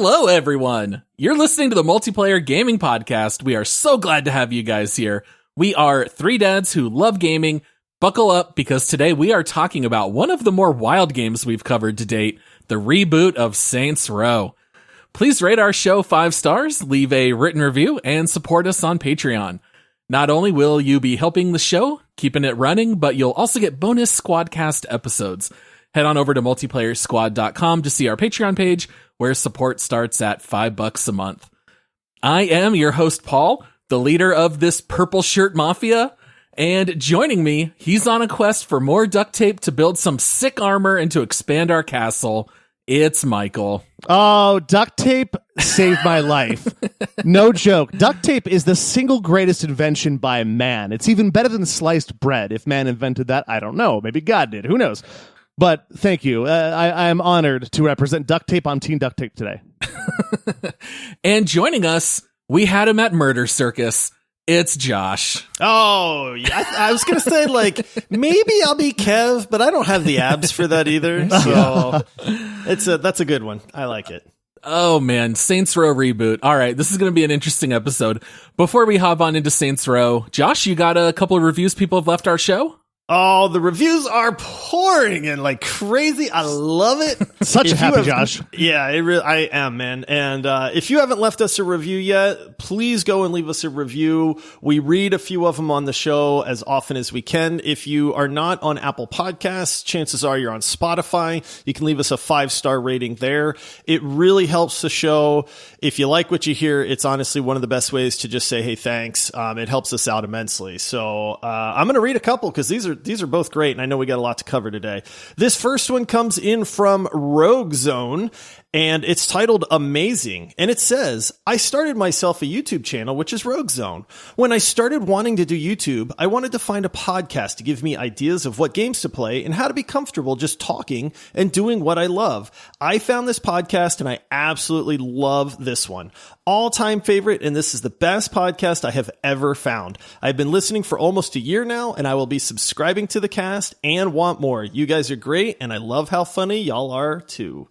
Hello, everyone. You're listening to the Multiplayer Gaming Podcast. We are so glad to have you guys here. We are three dads who love gaming. Buckle up, because today we are talking about one of the more wild games we've covered to date, the reboot of Saints Row. Please rate our show 5 stars, leave a written review, and support us on Patreon. Not only will you be helping the show, keeping it running, but you'll also get bonus Squadcast episodes. Head on over to multiplayersquad.com to see our Patreon page, where support starts at $5 a month. I am your host, Paul, the leader of this purple shirt mafia, and joining me, he's on a quest for more duct tape to build some sick armor and to expand our castle. It's Michael. Oh, duct tape saved my life. No joke. Duct tape is the single greatest invention by man. It's even better than sliced bread. If man invented that, I don't know. Maybe God did. Who knows? But thank you. I am honored to represent duct tape on Team Duct Tape today. And joining us, we had him at Murder Circus. It's Josh. Oh, yeah, I was going to say, like, maybe I'll be Kev, but I don't have the abs for that either. So that's a good one. I like it. Oh, man. Saints Row reboot. All right. This is going to be an interesting episode. Before we hop on into Saints Row, Josh, you got a couple of reviews people have left our show? Oh, the reviews are pouring in like crazy. I love it. Such a happy Josh. Yeah, I am, man. And if you haven't left us a review yet, please go and leave us a review. We read a few of them on the show as often as we can. If you are not on Apple Podcasts, chances are you're on Spotify. You can leave us a 5-star rating there. It really helps the show. If you like what you hear, it's honestly one of the best ways to just say, hey, thanks. It helps us out immensely. So I'm going to read a couple because these are both great, and I know we got a lot to cover today. This first one comes in from Rogue Zone, and it's titled Amazing. And it says, I started myself a YouTube channel, which is Rogue Zone. When I started wanting to do YouTube, I wanted to find a podcast to give me ideas of what games to play and how to be comfortable just talking and doing what I love. I found this podcast, and I absolutely love this one. All-time favorite, and this is the best podcast I have ever found. I've been listening for almost a year now, and I will be subscribing to the cast and want more. You guys are great, and I love how funny y'all are, too.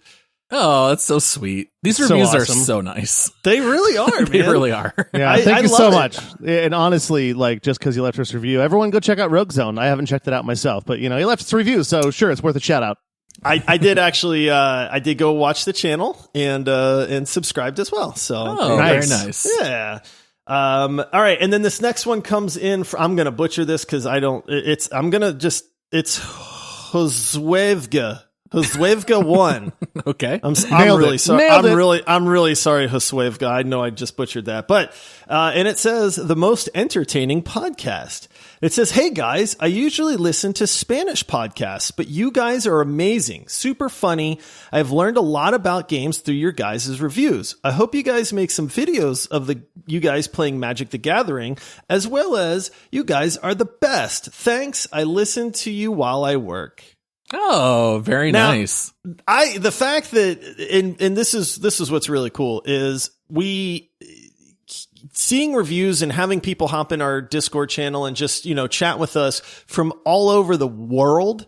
Oh, that's so sweet. These reviews are so nice. They really are, man. They really are. Yeah, thank you so much. And honestly, like, just because you left us a review, everyone go check out Rogue Zone. I haven't checked it out myself, but, you know, he left us a review, so sure, it's worth a shout out. I did actually, I did go watch the channel and subscribed as well. So nice. Very nice. Yeah. All right. And then this next one comes in. I'm going to butcher this because it's Hoswevga. Hoswevga 1. Okay. I'm really sorry. I'm really sorry, Hoswevga. I know I just butchered that. But, and it says the most entertaining podcast. It says, hey guys, I usually listen to Spanish podcasts, but you guys are amazing, super funny. I've learned a lot about games through your guys' reviews. I hope you guys make some videos of you guys playing Magic the Gathering, as well as you guys are the best. Thanks. I listen to you while I work. Oh, very nice. The fact that, and this is what's really cool, is seeing reviews and having people hop in our Discord channel and just, you know, chat with us from all over the world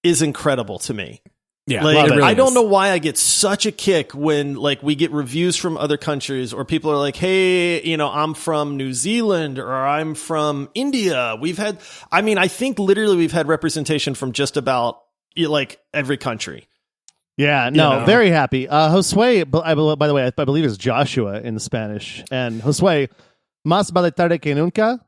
is incredible to me. Yeah, like, really I don't know why I get such a kick when, like, we get reviews from other countries, or people are like, hey, you know, I'm from New Zealand, or I'm from India. I think literally we've had representation from just about like every country. Yeah, no, you know? Very happy. Josue, by the way, I believe is Joshua in Spanish. And Josue, más vale tarde que nunca.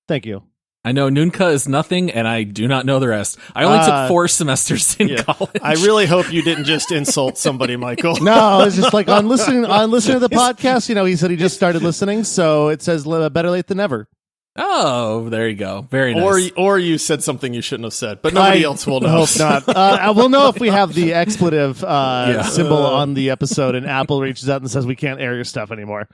Thank you. I know Nunca is nothing, and I do not know the rest. I only took 4 semesters in college. I really hope you didn't just insult somebody, Michael. No, it's just like on listening to the podcast. You know, he said he just started listening, so it says better late than never. Oh, there you go. Very nice. Or you said something you shouldn't have said, but nobody else will know. Hope not. We'll know if we have the expletive symbol on the episode, and Apple reaches out and says we can't air your stuff anymore.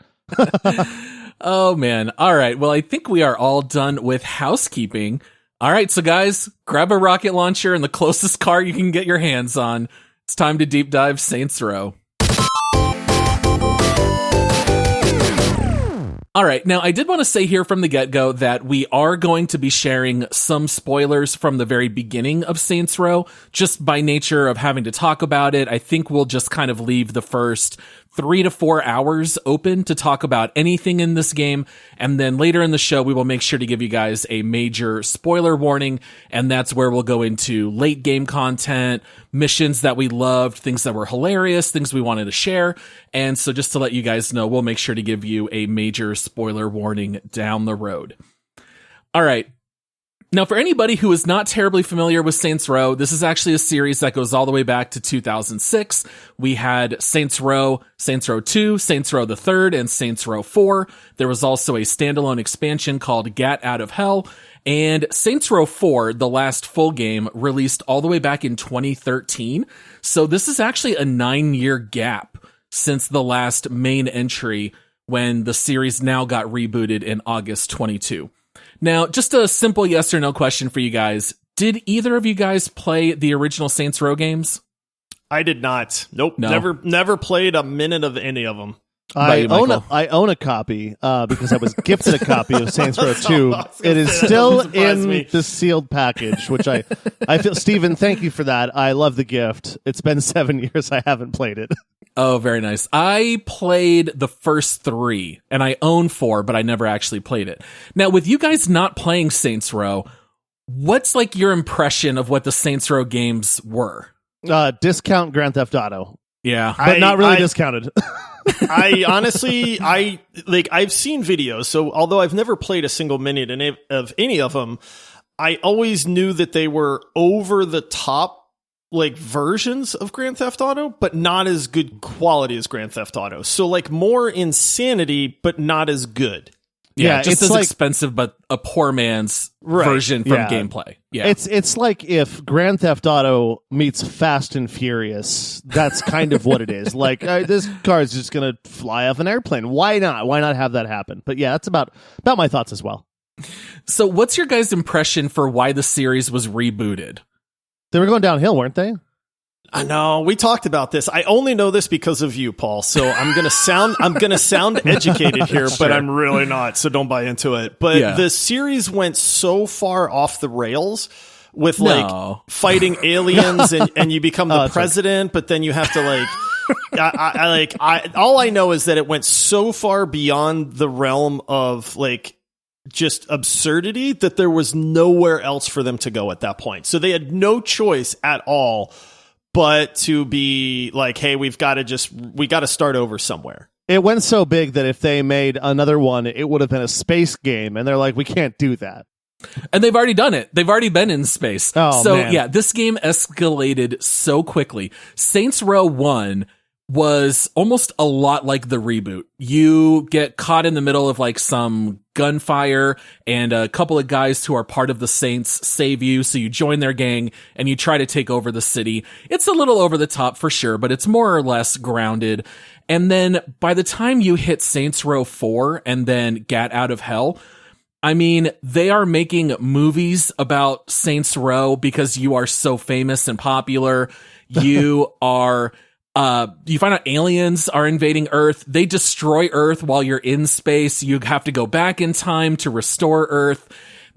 Oh, man. All right. Well, I think we are all done with housekeeping. All right. So, guys, grab a rocket launcher and the closest car you can get your hands on. It's time to deep dive Saints Row. All right. Now, I did want to say here from the get-go that we are going to be sharing some spoilers from the very beginning of Saints Row, just by nature of having to talk about it. I think we'll just kind of leave the first 3 to 4 hours open to talk about anything in this game. And then later in the show, we will make sure to give you guys a major spoiler warning. And that's where we'll go into late game content, missions that we loved, things that were hilarious, things we wanted to share. And so just to let you guys know, we'll make sure to give you a major spoiler warning down the road. All right. Now, for anybody who is not terribly familiar with Saints Row, this is actually a series that goes all the way back to 2006. We had Saints Row 2, Saints Row the Third, and Saints Row 4. There was also a standalone expansion called Gat Out of Hell. And Saints Row 4, the last full game, released all the way back in 2013. So this is actually a 9-year gap since the last main entry when the series now got rebooted in August 22. Now, just a simple yes or no question for you guys. Did either of you guys play the original Saints Row games? I did not. Nope. No. Never played a minute of any of them. I own a copy because I was gifted a copy of Saints Row 2. It is still in the sealed package, which I feel, Steven, thank you for that. I love the gift. It's been 7 years. I haven't played it. Oh, very nice. I played the first 3 and I own 4, but I never actually played it. Now, with you guys not playing Saints Row, what's like your impression of what the Saints Row games were? Discount Grand Theft Auto. Yeah. But not really discounted. I honestly, I've seen videos, so although I've never played a single minute of any of them, I always knew that they were over the top like versions of Grand Theft Auto, but not as good quality as Grand Theft Auto. So like more insanity, but not as good. Yeah, just it's as like, expensive, but a poor man's version from gameplay. Yeah, it's like if Grand Theft Auto meets Fast and Furious. That's kind of what it is. Like this car is just gonna fly off an airplane. Why not? Why not have that happen? But yeah, that's about my thoughts as well. So, what's your guys' impression for why the series was rebooted? They were going downhill, weren't they? I know. We talked about this. I only know this because of you, Paul. So I'm gonna sound educated here, but I'm really not. So don't buy into it. But the series went so far off the rails with like fighting aliens and you become the president, but then you have to like. All I know is that it went so far beyond the realm of like just absurdity that there was nowhere else for them to go at that point. So they had no choice at all but to be like, hey, we got to start over somewhere. It went so big that if they made another one, it would have been a space game. And they're like, we can't do that. And they've already done it. They've already been in space. Oh, so man. Yeah, this game escalated so quickly. Saints Row 1 was almost a lot like the reboot. You get caught in the middle of like some gunfire and a couple of guys who are part of the Saints save you. So you join their gang and you try to take over the city. It's a little over the top for sure, but it's more or less grounded. And then by the time you hit Saints Row 4 and then Gat Out of Hell, I mean, they are making movies about Saints Row because you are so famous and popular. You are... you find out aliens are invading Earth. They destroy Earth while you're in space. You have to go back in time to restore Earth.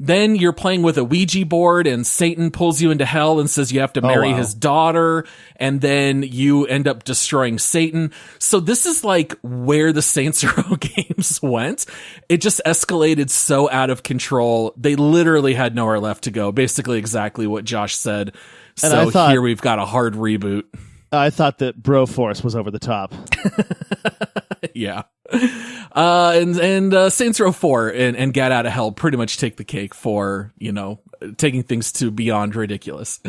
Then you're playing with a Ouija board and Satan pulls you into hell and says you have to marry his daughter. And then you end up destroying Satan. So this is like where the Saints Row games went. It just escalated so out of control. They literally had nowhere left to go. Basically exactly what Josh said. So here we've got a hard reboot. I thought that Broforce was over the top. Yeah. And Saints Row 4 and Gat Out of Hell pretty much take the cake for, taking things to beyond ridiculous.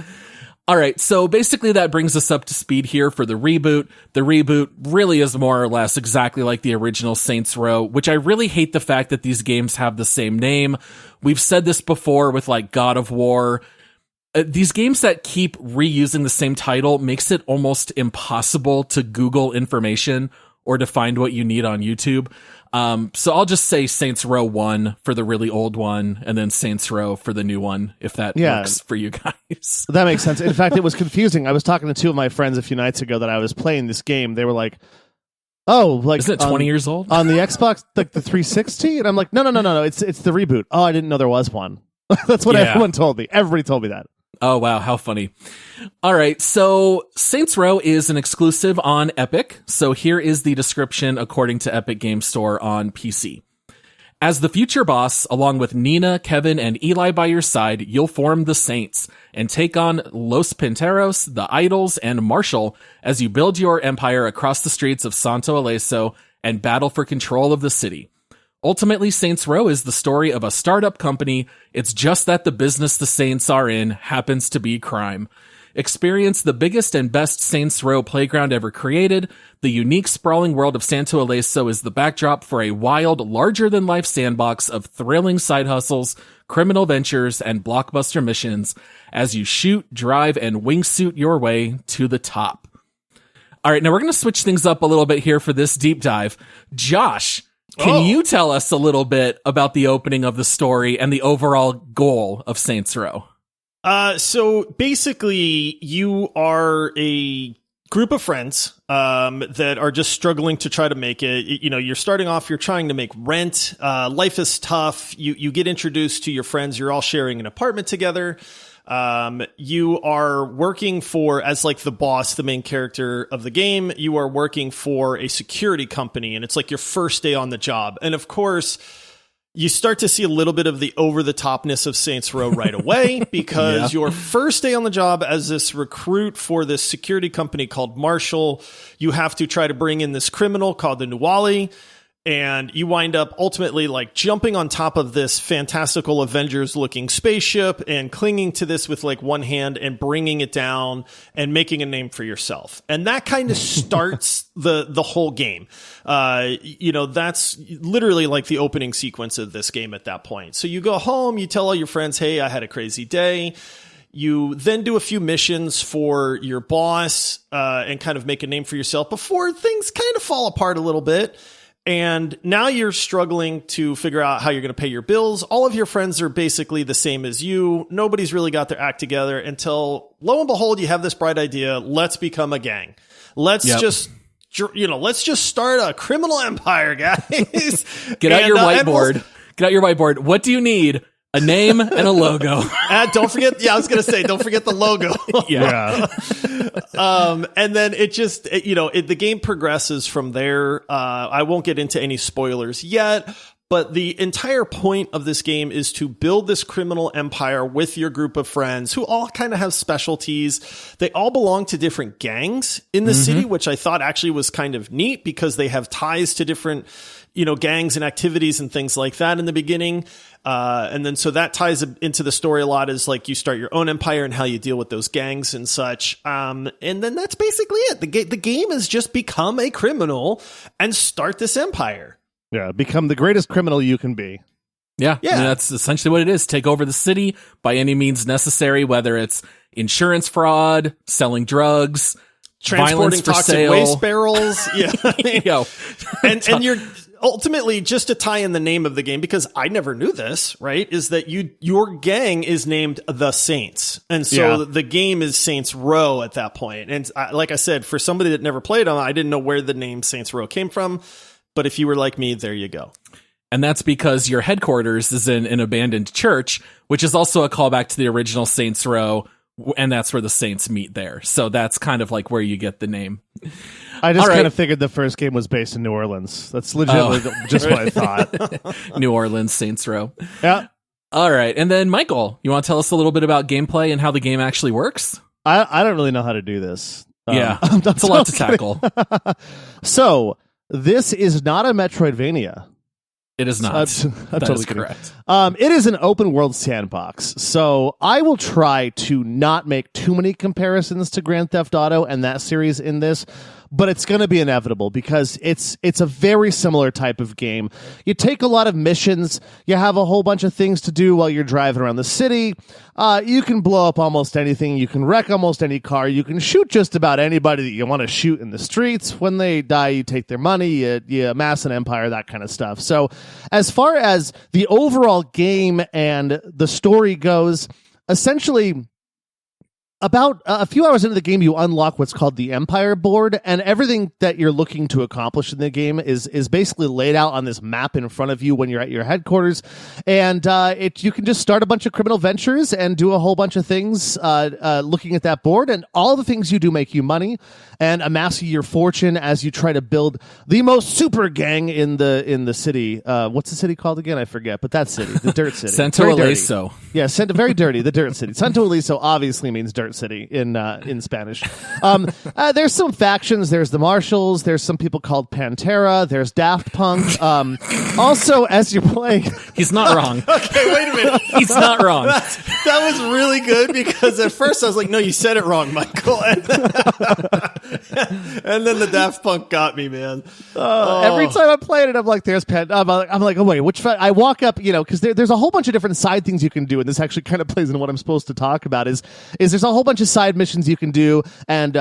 All right. So basically that brings us up to speed here for the reboot. The reboot really is more or less exactly like the original Saints Row, which I really hate the fact that these games have the same name. We've said this before with like God of War. These games that keep reusing the same title makes it almost impossible to Google information or to find what you need on YouTube. So I'll just say Saints Row 1 for the really old one and then Saints Row for the new one, if that works for you guys. That makes sense. In fact, it was confusing. I was talking to two of my friends a few nights ago that I was playing this game. They were like, oh, like isn't it 20 years old? On the Xbox, like the 360? And I'm like, no. It's the reboot. Oh, I didn't know there was one. That's what everyone told me. Everybody told me that. Oh, wow. How funny. All right. So Saints Row is an exclusive on Epic. So here is the description according to Epic Game Store on PC. As the future boss, along with Nina, Kevin, and Eli by your side, you'll form the Saints and take on Los Pinteros, the Idols, and Marshall as you build your empire across the streets of Santo Ileso and battle for control of the city. Ultimately, Saints Row is the story of a startup company. It's just that the business the Saints are in happens to be crime. Experience the biggest and best Saints Row playground ever created. The unique, sprawling world of Santo Ileso is the backdrop for a wild, larger-than-life sandbox of thrilling side hustles, criminal ventures, and blockbuster missions as you shoot, drive, and wingsuit your way to the top. All right, now we're going to switch things up a little bit here for this deep dive. Josh, can you tell us a little bit about the opening of the story and the overall goal of Saints Row? So basically, you are a group of friends that are just struggling to try to make it. You know, you're starting off, you're trying to make rent. Life is tough. You get introduced to your friends. You're all sharing an apartment together. You are working for, as like the boss, the main character of the game, you are working for a security company, and it's like your first day on the job. And of course, you start to see a little bit of the over-the-topness of Saints Row right away because your first day on the job as this recruit for this security company called Marshall, you have to try to bring in this criminal called the Nuwali, and you wind up ultimately like jumping on top of this fantastical Avengers-looking spaceship and clinging to this with like one hand and bringing it down and making a name for yourself. And that kind of starts the whole game. You know, that's literally like the opening sequence of this game at that point. So you go home, you tell all your friends, hey, I had a crazy day. You then do a few missions for your boss and kind of make a name for yourself before things kind of fall apart a little bit. And now you're struggling to figure out how you're going to pay your bills. All of your friends are basically the same as you. Nobody's really got their act together until, lo and behold, you have this bright idea. Let's become a gang. Let's just start a criminal empire, guys. Get out your whiteboard. Get out your whiteboard. What do you need? A name and a logo. Don't forget. Yeah, I was going to say, don't forget the logo. Yeah. And then it just, the game progresses from there. I won't get into any spoilers yet, but the entire point of this game is to build this criminal empire with your group of friends who all kind of have specialties. They all belong to different gangs in the city, which I thought actually was kind of neat because they have ties to different, gangs and activities and things like that in the beginning. And then so that ties into the story a lot, is like you start your own empire and how you deal with those gangs and such. And then that's basically it. The game is just become a criminal and start this empire. Yeah, become the greatest criminal you can be. Yeah. I mean, that's essentially what it is. Take over the city by any means necessary, whether it's insurance fraud, selling drugs, transporting toxic waste barrels. Yeah. And you're ultimately, just to tie in the name of the game, because I never knew this, right, is that your gang is named the Saints. And so the game is Saints Row at that point. And like I said, for somebody that never played them, I didn't know where the name Saints Row came from. But if you were like me, there you go. And that's because your headquarters is in an abandoned church, which is also a callback to the original Saints Row, and that's where the Saints meet there. So that's kind of like where you get the name. I just kind of figured the first game was based in New Orleans. That's legitimately just what I thought. New Orleans Saints Row. Yeah. All right. And then, Michael, you want to tell us a little bit about gameplay and how the game actually works? I don't really know how to do this. It's a lot to tackle. So, this is not a Metroidvania. It is not. That totally is correct. It is an open world sandbox. So I will try to not make too many comparisons to Grand Theft Auto and that series in this, but it's going to be inevitable because it's a very similar type of game. You take a lot of missions. You have a whole bunch of things to do while you're driving around the city. You can blow up almost anything. You can wreck almost any car. You can shoot just about anybody that you want to shoot in the streets. When they die, you take their money. You amass an empire, that kind of stuff. So as far as the overall game and the story goes, essentially, about a few hours into the game, you unlock what's called the Empire board, and everything that you're looking to accomplish in the game is basically laid out on this map in front of you when you're at your headquarters. And you can just start a bunch of criminal ventures and do a whole bunch of things looking at that board, and all the things you do make you money and amass your fortune as you try to build the most super gang in the city. What's the city called again? I forget, but that city, the Dirt City. Santo Aliso. Yeah, very dirty, the Dirt City. Santo Aliso obviously means Dirt City in Spanish. There's some factions. There's the Marshals. There's some people called Pantera. There's Daft Punk. Also, as you're playing, he's not wrong. Okay, wait a minute. He's not wrong. That was really good because at first I was like, no, you said it wrong, Michael. And then the Daft Punk got me, man. Every time I play it, I'm like, there's I'm like, oh wait, which I walk up, because there's a whole bunch of different side things you can do, and this actually kind of plays into what I'm supposed to talk about. Is there's a whole bunch of side missions you can do, and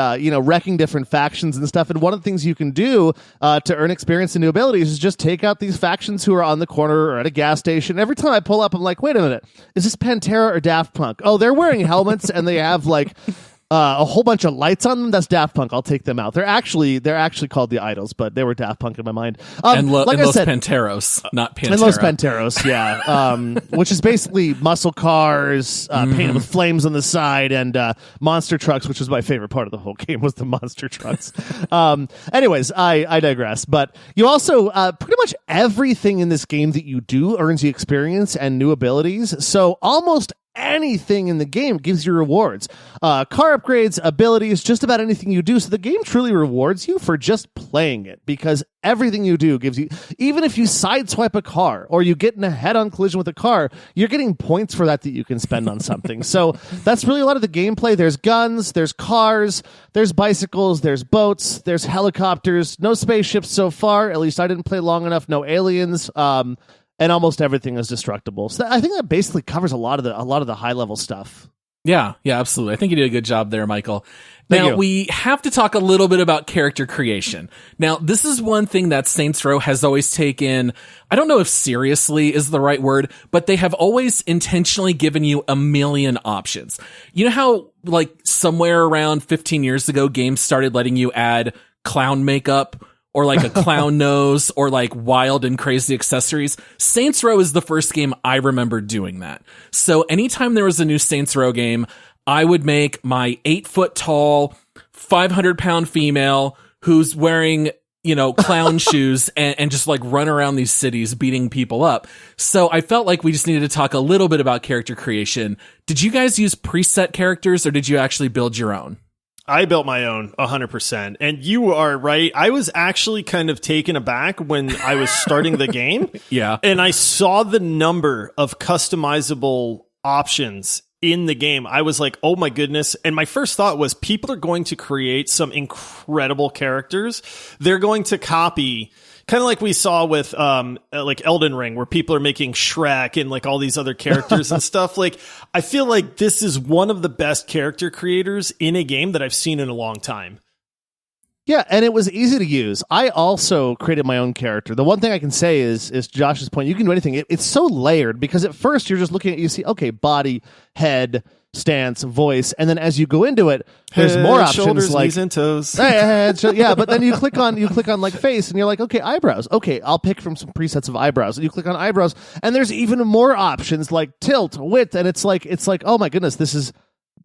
wrecking different factions and stuff. And one of the things you can do to earn experience and new abilities is just take out these factions who are on the corner or at a gas station. Every time I pull up, I'm like, wait a minute, is this Pantera or Daft Punk? Oh, they're wearing helmets and they have like a whole bunch of lights on them. That's Daft Punk. I'll take them out. They're actually called the Idols, but they were Daft Punk in my mind. And Los Panteros, not Pantera. And Los Panteros, yeah. Which is basically muscle cars, painted with flames on the side, and monster trucks, which was my favorite part of the whole game, was the monster trucks. Anyways, I digress. But you also, pretty much everything in this game that you do earns you experience and new abilities. So almost anything in the game gives you rewards, car upgrades, abilities, just about anything you do. So the game truly rewards you for just playing it, because everything you do gives you, even if you sideswipe a car or you get in a head-on collision with a car, you're getting points for that you can spend on something. So that's really a lot of the gameplay. There's guns, there's cars, there's bicycles, there's boats, there's helicopters, no spaceships so far. At least I didn't play long enough. No aliens. And almost everything is destructible. So I think that basically covers a lot of the high level stuff. Yeah, absolutely. I think you did a good job there, Michael. Now, we have to talk a little bit about character creation. Now, this is one thing that Saints Row has always taken, I don't know if seriously is the right word, but they have always intentionally given you a million options. You know how, like, somewhere around 15 years ago, games started letting you add clown makeup, or like a clown nose, or like wild and crazy accessories? Saints Row is the first game I remember doing that. So anytime there was a new Saints Row game, I would make my 8-foot tall, 500-pound female who's wearing, clown shoes and just like run around these cities beating people up. So I felt like we just needed to talk a little bit about character creation. Did you guys use preset characters, or did you actually build your own? I built my own 100%. And you are right. I was actually kind of taken aback when I was starting the game. Yeah. And I saw the number of customizable options in the game. I was like, oh my goodness. And my first thought was, people are going to create some incredible characters. They're going to copy, kind of like we saw with like Elden Ring, where people are making Shrek and like all these other characters and stuff. Like, I feel like this is one of the best character creators in a game that I've seen in a long time. Yeah, and it was easy to use. I also created my own character. The one thing I can say is Josh's point, you can do anything. It's so layered, because at first you're just looking at, you see, okay, body, head, stance, voice, and then as you go into it, there's more options, shoulders, like knees, and toes. Yeah, but then you click on like face, and you're like, okay, eyebrows. Okay, I'll pick from some presets of eyebrows, and you click on eyebrows, and there's even more options like tilt, width, and it's like, oh my goodness, this is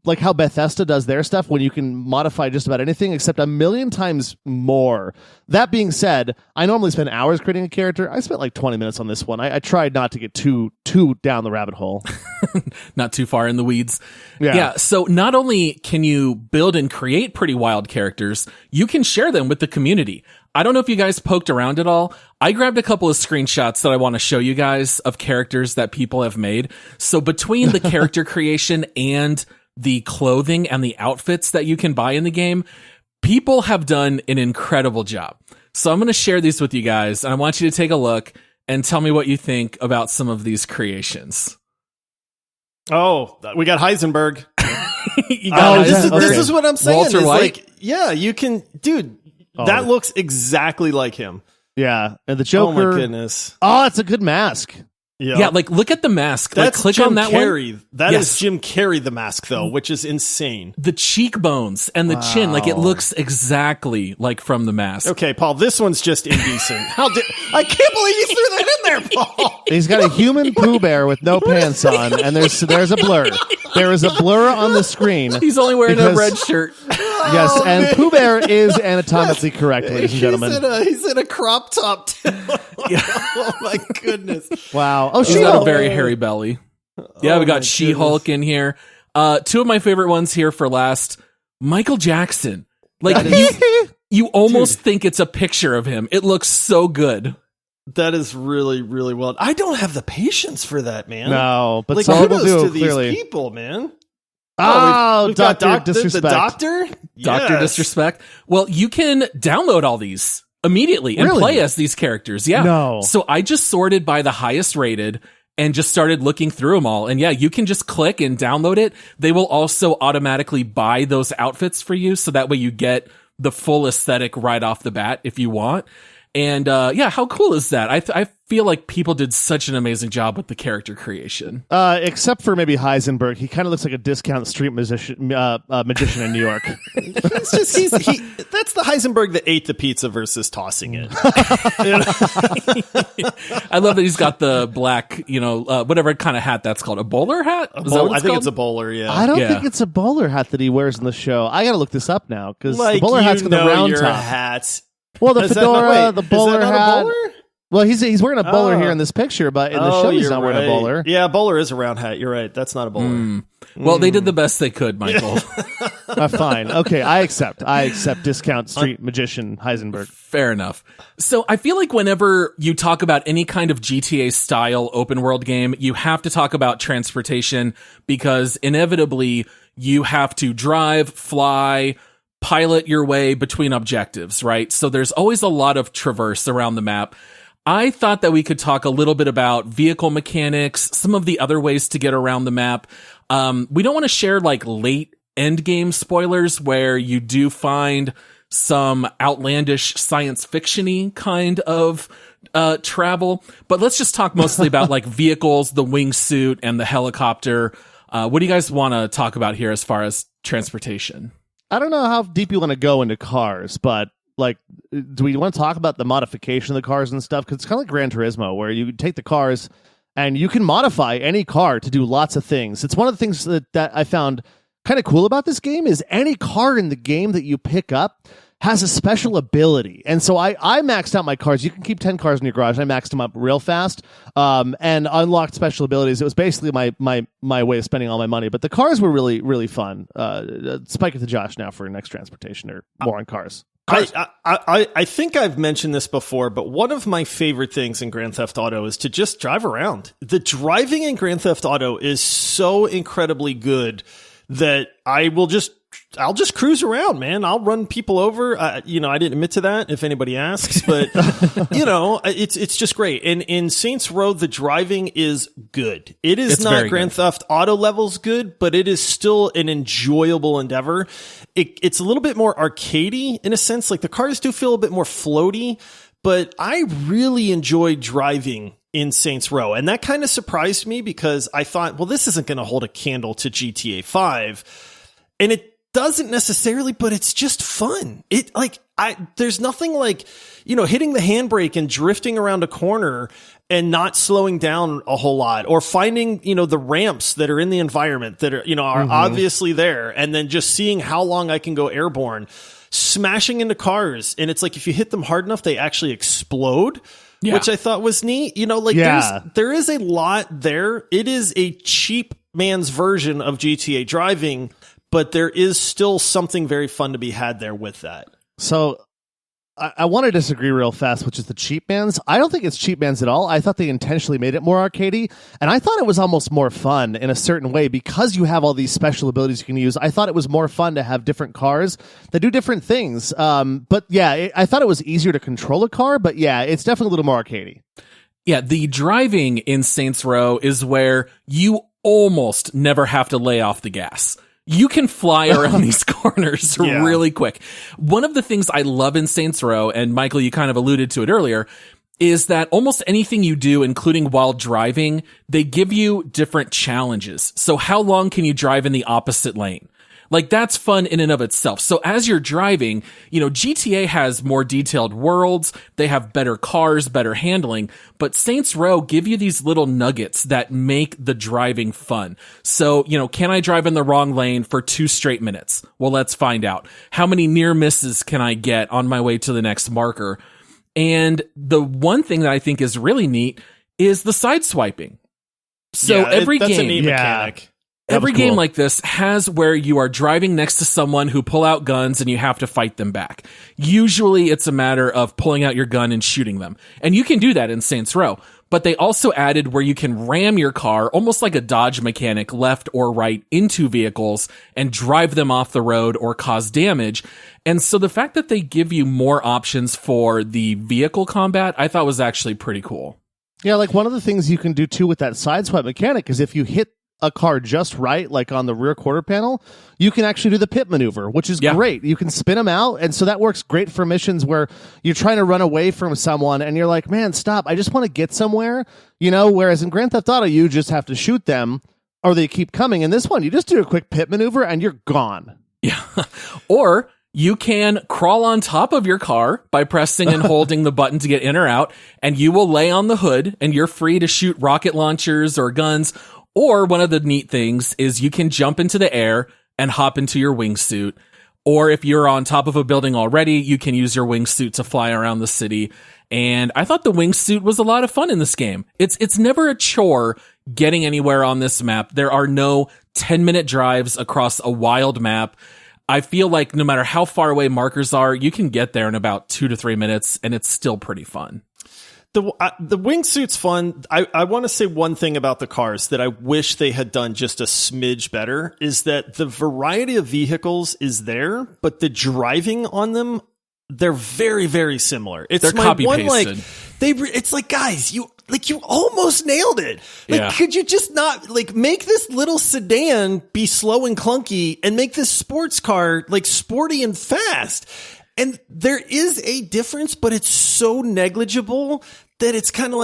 like how Bethesda does their stuff, when you can modify just about anything, except a million times more. That being said, I normally spend hours creating a character. I spent like 20 minutes on this one. I tried not to get too down the rabbit hole. Not too far in the weeds. Yeah. So not only can you build and create pretty wild characters, you can share them with the community. I don't know if you guys poked around at all. I grabbed a couple of screenshots that I want to show you guys of characters that people have made. So between the character creation and the clothing and the outfits that you can buy in the game, people have done an incredible job. So I'm going to share these with you guys, and I want you to take a look and tell me what you think about some of these creations. Oh, we got Heisenberg. This is what I'm saying. Walter White? Like, yeah, you can, dude, that looks exactly like him. Yeah, and the Joker. Oh my goodness. Oh, it's a good mask. Yeah, like look at the mask. That's like, click Jim on that Carrey. one. That Yes. is Jim Carrey, the mask, though, which is insane. The cheekbones and the chin, like it Wow. looks exactly like from the mask. Okay, Paul, this one's just indecent. I can't believe you threw that in there, Paul. He's got a human Pooh Bear with no pants on, and there's a blur. There is a blur on the screen. He's only wearing Because- a red shirt. Yes, and Pooh Bear is anatomically correct, ladies and gentlemen. He's in a crop top, too. Oh, my goodness. Wow. Oh, She's got a She-Hulk. very hairy belly. Yeah, Oh we my got She-Hulk in here. Two of my favorite ones here for last. Michael Jackson. Like you almost think it's a picture of him. It looks so good. That is really, really well. I don't have the patience for that, man. No, but like, some people kudos do, to these clearly. people, man. Oh, we've got Dr. Disrespect. The doctor? Dr. Yes. Disrespect. Well, you can download all these immediately and Really? play as these characters. Yeah. No. So I just sorted by the highest rated and just started looking through them all. And yeah, you can just click and download it. They will also automatically buy those outfits for you. So that way you get the full aesthetic right off the bat if you want. And yeah, how cool is that? I feel like people did such an amazing job with the character creation. Except for maybe Heisenberg. He kind of looks like a discount street magician in New York. It's just, that's the Heisenberg that ate the pizza versus tossing it. I love that he's got the black, whatever kind of hat that's called. A bowler hat? Is that what I it's think called? it's a bowler, yeah. I don't Yeah. think it's a bowler hat that he wears in the show. I got to look this up now because like, the bowler hat's got the round your top. hats. Well, the Is that fedora, not- the wait, bowler is that not hat. a bowler? Well, he's wearing a bowler Oh. here in this picture, but in the show he's you're not wearing a right. bowler. Yeah, bowler is a round hat. You're right. That's not a bowler. Well, they did the best they could, Michael. Fine. Okay, I accept discount street magician Heisenberg. Fair enough. So I feel like whenever you talk about any kind of GTA style open world game, you have to talk about transportation because inevitably you have to drive, fly, pilot your way between objectives, right? So there's always a lot of traverse around the map. I thought that we could talk a little bit about vehicle mechanics, some of the other ways to get around the map. We don't want to share like late end game spoilers where you do find some outlandish science fiction-y kind of travel, but let's just talk mostly about like vehicles, the wingsuit and the helicopter. What do you guys want to talk about here as far as transportation? I don't know how deep you want to go into cars, but like, do we want to talk about the modification of the cars and stuff? Because it's kind of like Gran Turismo, where you take the cars and you can modify any car to do lots of things. It's one of the things that I found kind of cool about this game is any car in the game that you pick up has a special ability. And so I maxed out my cars. You can keep 10 cars in your garage. I maxed them up real fast and unlocked special abilities. It was basically my way of spending all my money. But the cars were really, really fun. Spike it to Josh now for next transportation or more on cars. I think I've mentioned this before, but one of my favorite things in Grand Theft Auto is to just drive around. The driving in Grand Theft Auto is so incredibly good that I'll just cruise around, man. I'll run people over. I didn't admit to that if anybody asks, but it's just great. And in Saints Row, the driving is good. It's not very Grand good. Theft Auto levels good, but it is still an enjoyable endeavor. It's a little bit more arcadey in a sense. Like the cars do feel a bit more floaty, but I really enjoyed driving in Saints Row. And that kind of surprised me because I thought, well, this isn't going to hold a candle to GTA 5. And it doesn't necessarily, but it's just fun. There's nothing like, hitting the handbrake and drifting around a corner and not slowing down a whole lot, or finding, the ramps that are in the environment that are, are obviously there. And then just seeing how long I can go airborne, smashing into cars. And it's like, if you hit them hard enough, they actually explode. Yeah. Which I thought was neat. There is a lot there. It is a cheap man's version of GTA driving, but there is still something very fun to be had there with that. So I want to disagree real fast, which is the cheap bands. I don't think it's cheap bands at all. I thought they intentionally made it more arcadey, and I thought it was almost more fun in a certain way because you have all these special abilities you can use. I thought it was more fun to have different cars that do different things. But yeah, I thought it was easier to control a car, but yeah, it's definitely a little more arcadey. Yeah, the driving in Saints Row is where you almost never have to lay off the gas. You can fly around these corners really quick. One of the things I love in Saints Row, and Michael, you kind of alluded to it earlier, is that almost anything you do, including while driving, they give you different challenges. So how long can you drive in the opposite lane? Like, that's fun in and of itself. So as you're driving, GTA has more detailed worlds. They have better cars, better handling, but Saints Row give you these little nuggets that make the driving fun. So, can I drive in the wrong lane for 2 straight minutes? Well, let's find out. How many near misses can I get on my way to the next marker? And the one thing that I think is really neat is the side swiping. So that's game, a neat mechanic. Every game like this has where you are driving next to someone who pull out guns and you have to fight them back. Usually it's a matter of pulling out your gun and shooting them. And you can do that in Saints Row. But they also added where you can ram your car, almost like a dodge mechanic, left or right into vehicles and drive them off the road or cause damage. And so the fact that they give you more options for the vehicle combat, I thought was actually pretty cool. Yeah, like one of the things you can do too with that sideswipe mechanic is if you hit a car just right, like on the rear quarter panel, you can actually do the pit maneuver, which is great. You can spin them out, and so that works great for missions where you're trying to run away from someone and you're like, man, stop, I just want to get somewhere, whereas in Grand Theft Auto you just have to shoot them or they keep coming. In this one, you just do a quick pit maneuver and you're gone. Yeah. Or you can crawl on top of your car by pressing and holding the button to get in or out, and you will lay on the hood and you're free to shoot rocket launchers or guns. Or one of the neat things is you can jump into the air and hop into your wingsuit. Or if you're on top of a building already, you can use your wingsuit to fly around the city. And I thought the wingsuit was a lot of fun in this game. It's never a chore getting anywhere on this map. There are no 10-minute drives across a wild map. I feel like no matter how far away markers are, you can get there in about 2 to 3 minutes, and it's still pretty fun. The wingsuit's fun. I want to say one thing about the cars that I wish they had done just a smidge better is that the variety of vehicles is there, but the driving on them, they're very, very similar. They're copy pasted. It's like, guys, you almost nailed it. Could you just not make this little sedan be slow and clunky and make this sports car sporty and fast? And there is a difference, but it's so negligible that it's kind of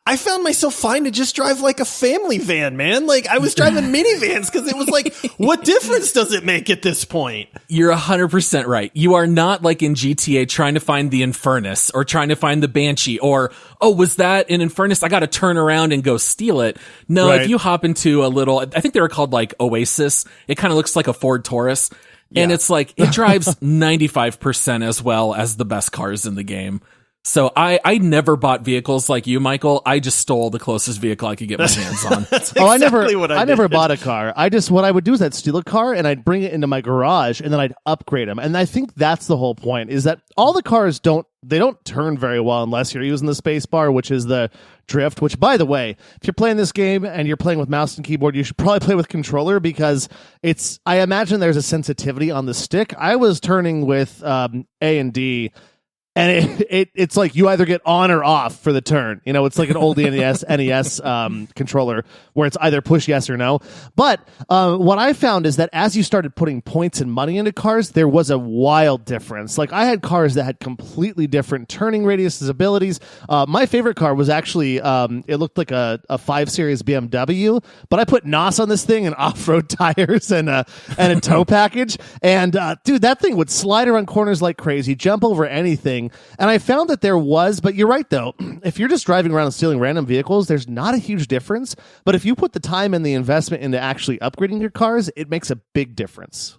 I found myself fine to just drive like a family van, man. I was driving minivans because it was what difference does it make at this point? You're 100% right. You are not like in GTA trying to find the Infernus or trying to find the Banshee or, oh, was that an Infernus? I got to turn around and go steal it. No, If you hop into a little, I think they were called Oasis. It kind of looks like a Ford Taurus. And it's it drives 95% as well as the best cars in the game. So I never bought vehicles like you, Michael. I just stole the closest vehicle I could get my hands on. That's exactly what I did. I never bought a car. What I would do is I'd steal a car and I'd bring it into my garage and then I'd upgrade them. And I think that's the whole point, is that all the cars don't turn very well unless you're using the space bar, which is the drift, which, by the way, if you're playing this game and you're playing with mouse and keyboard, you should probably play with controller because I imagine there's a sensitivity on the stick. I was turning with A and D, and it's like you either get on or off for the turn. It's like an old NES controller where it's either push yes or no. But what I found is that as you started putting points and money into cars, there was a wild difference. I had cars that had completely different turning radiuses, abilities. My favorite car was actually, it looked like a 5 Series BMW, but I put NOS on this thing and off-road tires and a tow package. And dude, that thing would slide around corners like crazy, jump over anything. And I found that there was, but you're right though, if you're just driving around and stealing random vehicles, there's not a huge difference. But if you put the time and the investment into actually upgrading your cars, it makes a big difference.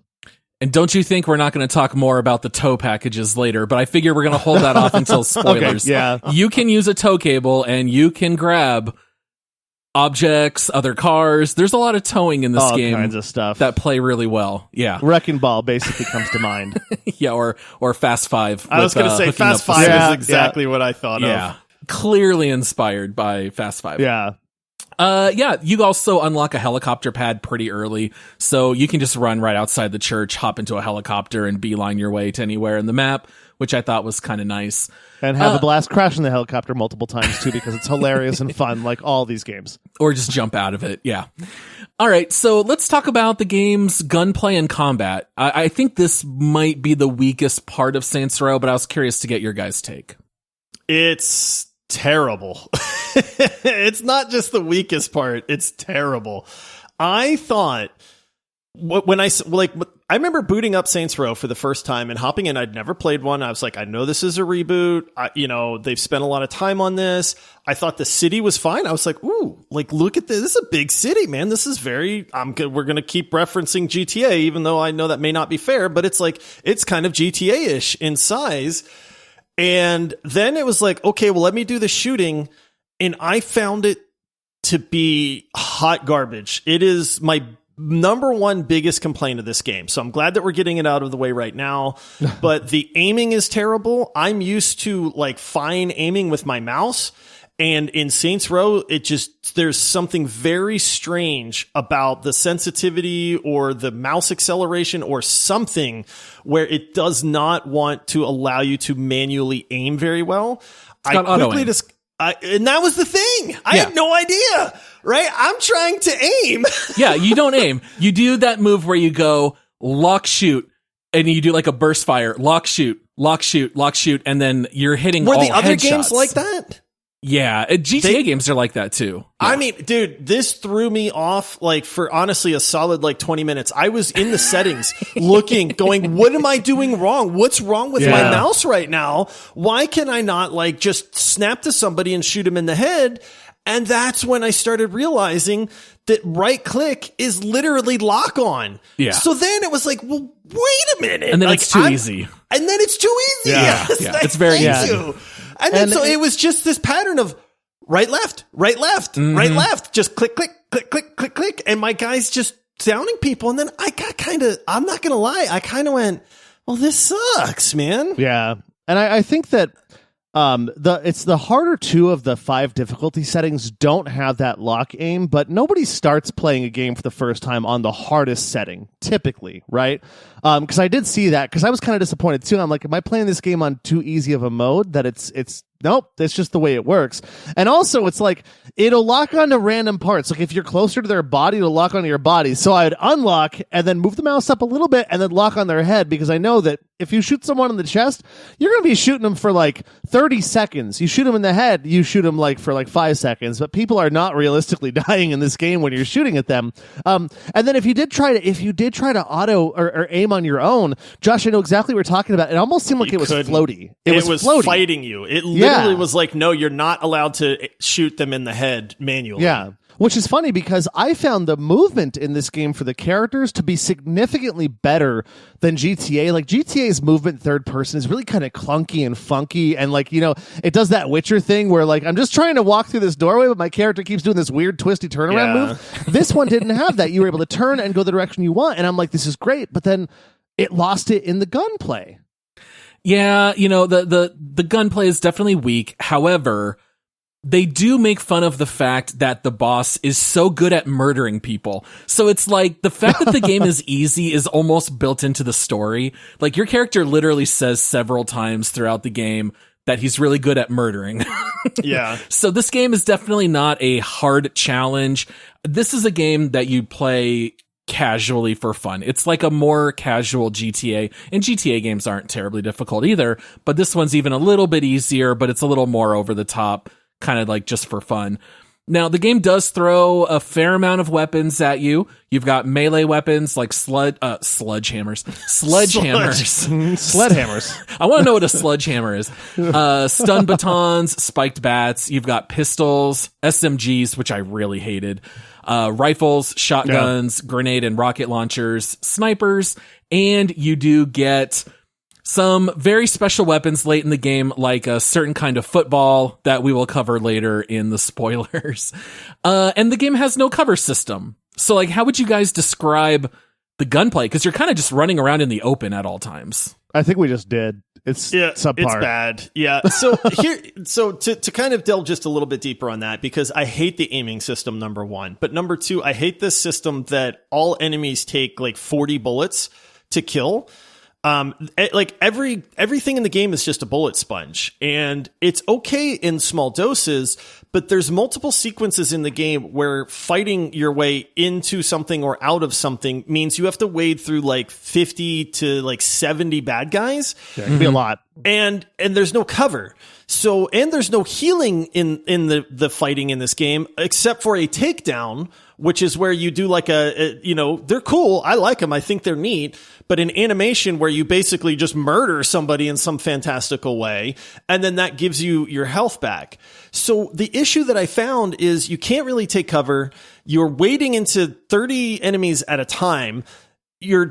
And don't you think we're not going to talk more about the tow packages later, but I figure we're going to hold that off until spoilers. Okay, yeah. You can use a tow cable and you can grab objects, other cars. There's a lot of towing in this game. All kinds of stuff that play really well. Yeah. Wrecking Ball basically comes to mind. Yeah, or Fast 5. I was going to say Fast 5 is exactly what I thought of. Clearly inspired by Fast 5. Yeah. You also unlock a helicopter pad pretty early, so you can just run right outside the church, hop into a helicopter, and beeline your way to anywhere in the map, which I thought was kind of nice. And have a blast crashing the helicopter multiple times, too, because it's hilarious and fun, like all these games. Or just jump out of it, yeah. All right, so let's talk about the game's gunplay and combat. I think this might be the weakest part of Saints Row, but I was curious to get your guys' take. It's terrible. It's not just the weakest part. It's terrible. I thought when I remember booting up Saints Row for the first time and hopping in. I'd never played one. I was like, I know this is a reboot. They've spent a lot of time on this. I thought the city was fine. I was like, ooh, like, look at this. This is a big city, man. This is very, we're going to keep referencing GTA, even though I know that may not be fair, but it's like, it's kind of GTA-ish in size. And then it was like, okay, well, let me do the shooting. And I found it to be hot garbage. It is my number one biggest complaint of this game. So I'm glad that we're getting it out of the way right now, but the aiming is terrible. I'm used to like fine aiming with my mouse. And in Saints Row, there's something very strange about the sensitivity or the mouse acceleration or something where it does not want to allow you to manually aim very well. And that was the thing. I had no idea, right? I'm trying to aim. Yeah, you don't aim. You do that move where you go lock, shoot, and you do like a burst fire, lock, shoot, lock, shoot, lock, shoot, and then you're hitting all the other headshots. Games like that? Yeah, GTA games are like that too. Yeah. I mean, dude, this threw me off like for honestly a solid like 20 minutes. I was in the settings looking, going, what am I doing wrong? What's wrong with my mouse right now? Why can I not like just snap to somebody and shoot him in the head? And that's when I started realizing that right click is literally lock on. Yeah. So then it was like, well, wait a minute. And then like, it's too easy. And then it's too easy. Yeah. Yes, Yeah. It's very easy. you. And then so it was just this pattern of right, left, right, left, just click, click, click, click, click, click. And my guy's just downing people. And then I got I'm not going to lie, I kind of went, well, this sucks, man. Yeah. And I think that it's the harder two of the 5 difficulty settings don't have that lock aim, but nobody starts playing a game for the first time on the hardest setting, typically, right? Because I did see that, because I was kind of disappointed too. I'm like, am I playing this game on too easy of a mode that it's nope, that's just the way it works. And also, it's like, it'll lock onto random parts. Like, if you're closer to their body, it'll lock onto your body. So I'd unlock and then move the mouse up a little bit and then lock on their head, because I know that if you shoot someone in the chest, you're going to be shooting them for like 30 seconds. You shoot them in the head, you shoot them like for like 5 seconds. But people are not realistically dying in this game when you're shooting at them. And then if you did try to auto or aim on your own, Josh, I know exactly what we're talking about. It almost seemed like it was floaty. It was floaty. Fighting you. It literally was like, no, you're not allowed to shoot them in the head manually. Yeah. Which is funny, because I found the movement in this game for the characters to be significantly better than GTA. Like, GTA's movement third person is really kind of clunky and funky. And like, it does that Witcher thing where like, I'm just trying to walk through this doorway, but my character keeps doing this weird twisty turnaround move. This one didn't have that. You were able to turn and go the direction you want. And I'm like, this is great. But then it lost it in the gunplay. Yeah, the gunplay is definitely weak. However, they do make fun of the fact that the boss is so good at murdering people. So it's like the fact that the game is easy is almost built into the story. Like, your character literally says several times throughout the game that he's really good at murdering. Yeah. So this game is definitely not a hard challenge. This is a game that you play casually for fun. It's like a more casual GTA, and GTA games aren't terribly difficult either, but this one's even a little bit easier, but it's a little more over the top, kind of like just for fun. Now, the game does throw a fair amount of weapons at you. You've got melee weapons like sledgehammers. Sledgehammers. I want to know what a sledgehammer is. Stun batons, spiked bats. You've got pistols, SMGs, which I really hated. Rifles, shotguns, grenade and rocket launchers, snipers, and you do get some very special weapons late in the game, like a certain kind of football that we will cover later in the spoilers. And the game has no cover system. So, like, how would you guys describe the gunplay? Because you're kind of just running around in the open at all times. I think we just did. It's subpar. It's bad. Yeah. So to kind of delve just a little bit deeper on that, because I hate the aiming system, number one. But number two, I hate this system that all enemies take like 40 bullets to kill. Like everything in the game is just a bullet sponge, and it's okay in small doses, but there's multiple sequences in the game where fighting your way into something or out of something means you have to wade through like 50 to like 70 bad guys. Yeah, it can be a lot. And there's no cover. So, and there's no healing in the fighting in this game except for a takedown, which is where you do like they're cool. I like them. I think they're neat. But an animation where you basically just murder somebody in some fantastical way, and then that gives you your health back. So the issue that I found is you can't really take cover. You're wading into 30 enemies at a time. You're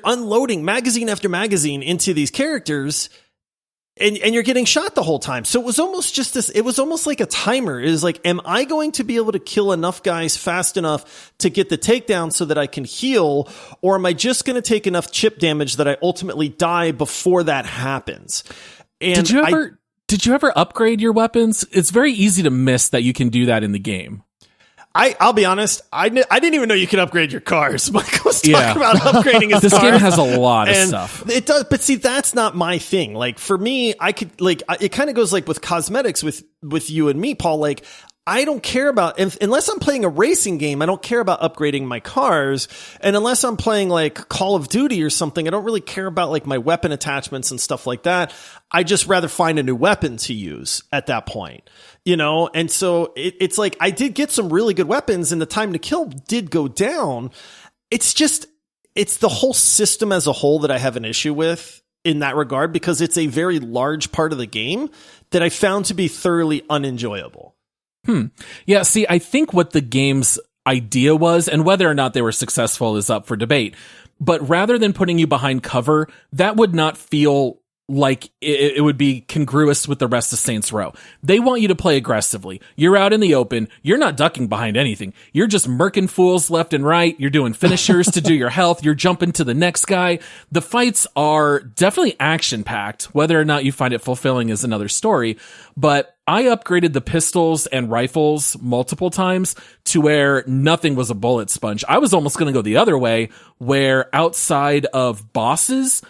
unloading magazine after magazine into these characters. And you're getting shot the whole time. So it was almost like a timer. It was like, am I going to be able to kill enough guys fast enough to get the takedown so that I can heal? Or am I just going to take enough chip damage that I ultimately die before that happens? And did you ever upgrade your weapons? It's very easy to miss that you can do that in the game. I'll be honest. I didn't even know you could upgrade your cars. Michael was talking about upgrading his this cars. This game has a lot of stuff. It does, but see, that's not my thing. Like for me, I could it kind of goes like with cosmetics with you and me, Paul. Like I don't care about, unless I'm playing a racing game, I don't care about upgrading my cars. And unless I'm playing like Call of Duty or something, I don't really care about like my weapon attachments and stuff like that. I just rather find a new weapon to use at that point, And so it's like I did get some really good weapons and the time to kill did go down. It's the whole system as a whole that I have an issue with in that regard, because it's a very large part of the game that I found to be thoroughly unenjoyable. Yeah, see, I think what the game's idea was, and whether or not they were successful is up for debate, but rather than putting you behind cover, that would not feel like it would be congruous with the rest of Saints Row. They want you to play aggressively. You're out in the open. You're not ducking behind anything. You're just murking fools left and right. You're doing finishers to do your health. You're jumping to the next guy. The fights are definitely action-packed. Whether or not you find it fulfilling is another story. But I upgraded the pistols and rifles multiple times to where nothing was a bullet sponge. I was almost going to go the other way, where outside of bosses,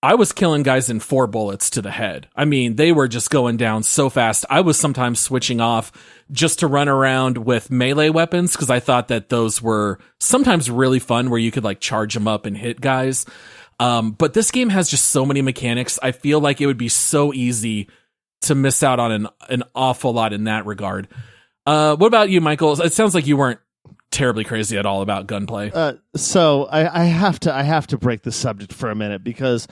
I was killing guys in 4 bullets to the head. I mean, they were just going down so fast. I was sometimes switching off just to run around with melee weapons because I thought that those were sometimes really fun where you could like charge them up and hit guys. But this game has just so many mechanics. I feel like it would be so easy to miss out on an awful lot in that regard. What about you, Michael? It sounds like you weren't terribly crazy at all about gunplay. So I have to break the subject for a minute because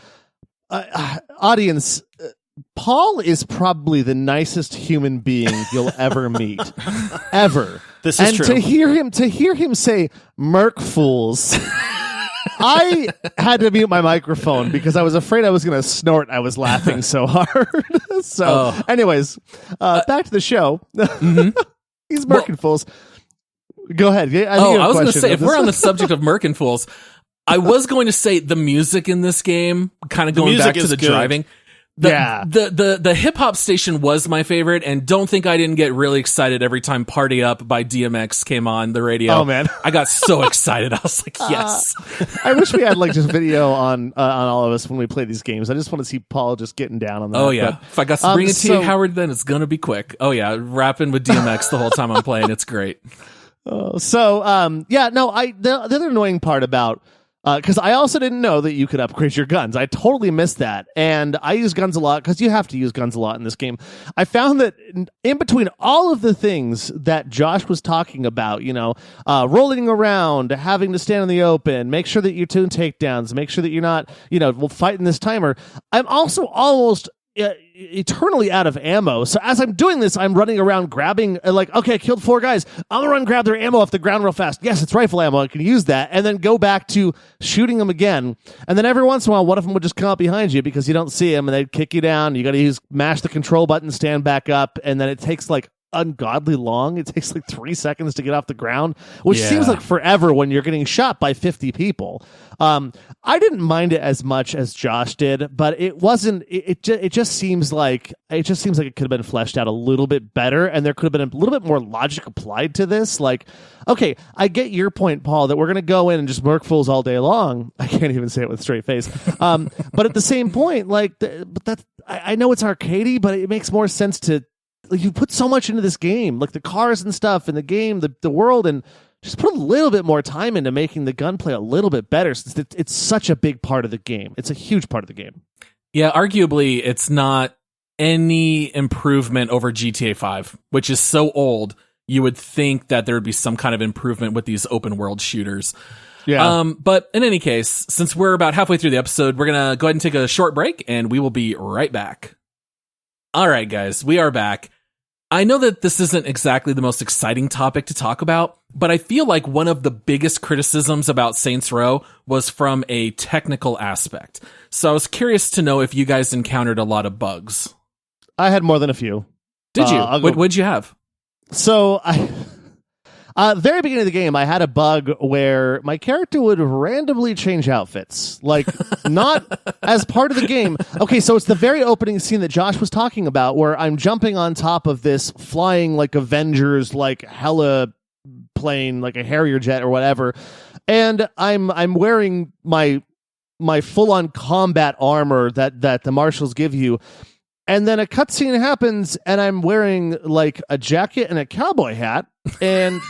audience, Paul is probably the nicest human being you'll ever meet, ever. This is true. To hear him say "merc fools." I had to mute my microphone because I was afraid I was going to snort. I was laughing so hard. Anyways, back to the show. Mm-hmm. He's merc fools. Go ahead. I was going to say, if we're on the subject of merc and fools, I was going to say the music in this game, kind of going back to the driving. The hip hop station was my favorite, and don't think I didn't get really excited every time Party Up by DMX came on the radio. Oh man. I got so excited. I was like, yes. I wish we had like just video on all of us when we play these games. I just want to see Paul just getting down on that. Oh yeah. But, if I got to bring it to you, Howard, then it's going to be quick. Oh yeah. Rapping with DMX the whole time I'm playing. It's great. The other annoying part about, because I also didn't know that you could upgrade your guns. I totally missed that. And I use guns a lot because you have to use guns a lot in this game. I found that in between all of the things that Josh was talking about, rolling around, having to stand in the open, make sure that you're doing takedowns, make sure that you're not, fighting this timer. I'm also almost eternally out of ammo. So as I'm doing this, I'm running around grabbing, okay, I killed 4 guys. I'm gonna run grab their ammo off the ground real fast. Yes, it's rifle ammo. I can use that. And then go back to shooting them again. And then every once in a while, one of them would just come up behind you because you don't see them and they'd kick you down. You got to mash the control button, stand back up. And then it takes ungodly long. It takes 3 seconds to get off the ground, which seems like forever when you're getting shot by 50 people. I didn't mind it as much as Josh did, but it wasn't. It just seems like it could have been fleshed out a little bit better, and there could have been a little bit more logic applied to this. Okay, I get your point, Paul, that we're going to go in and just merc fools all day long. I can't even say it with a straight face. But at the same point, I know it's arcadey, but it makes more sense to. You put so much into this game, like the cars and stuff and the game, the world, and just put a little bit more time into making the gunplay a little bit better since it's such a big part of the game. It's a huge part of the game. Yeah, arguably it's not any improvement over GTA 5, which is so old. You would think that there would be some kind of improvement with these open world shooters. Yeah. But in any case, since we're about halfway through the episode, we're going to go ahead and take a short break, and we will be right back. All right, guys, we are back. I know that this isn't exactly the most exciting topic to talk about, but I feel like one of the biggest criticisms about Saints Row was from a technical aspect. So I was curious to know if you guys encountered a lot of bugs. I had more than a few. Did you? What'd you have? So very beginning of the game, I had a bug where my character would randomly change outfits, like not as part of the game. Okay, so it's the very opening scene that Josh was talking about, where I'm jumping on top of this flying like Avengers, like hella plane, like a Harrier jet or whatever, and I'm wearing my full on combat armor that the marshals give you. And then a cutscene happens, and I'm wearing like a jacket and a cowboy hat and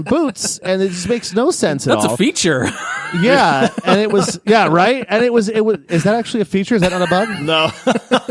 boots, and it just makes no sense at all. That's a feature. Yeah, and it was right. And it was. Is that actually a feature? Is that not a bug? No.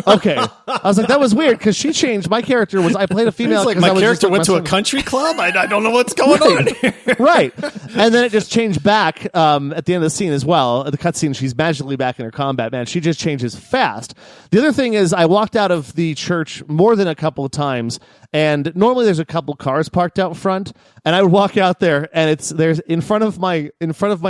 Okay, I was like, that was weird because she changed. My character was. I played a female. It's like my character went to a country club. I don't know what's going on here. Right, and then it just changed back at the end of the scene as well. The cutscene, she's magically back in her combat. Man, she just changes fast. The other thing is, I walked out of the church more than a couple of times, and normally there's a couple cars parked out front, and I would walk out there, and there's in front of my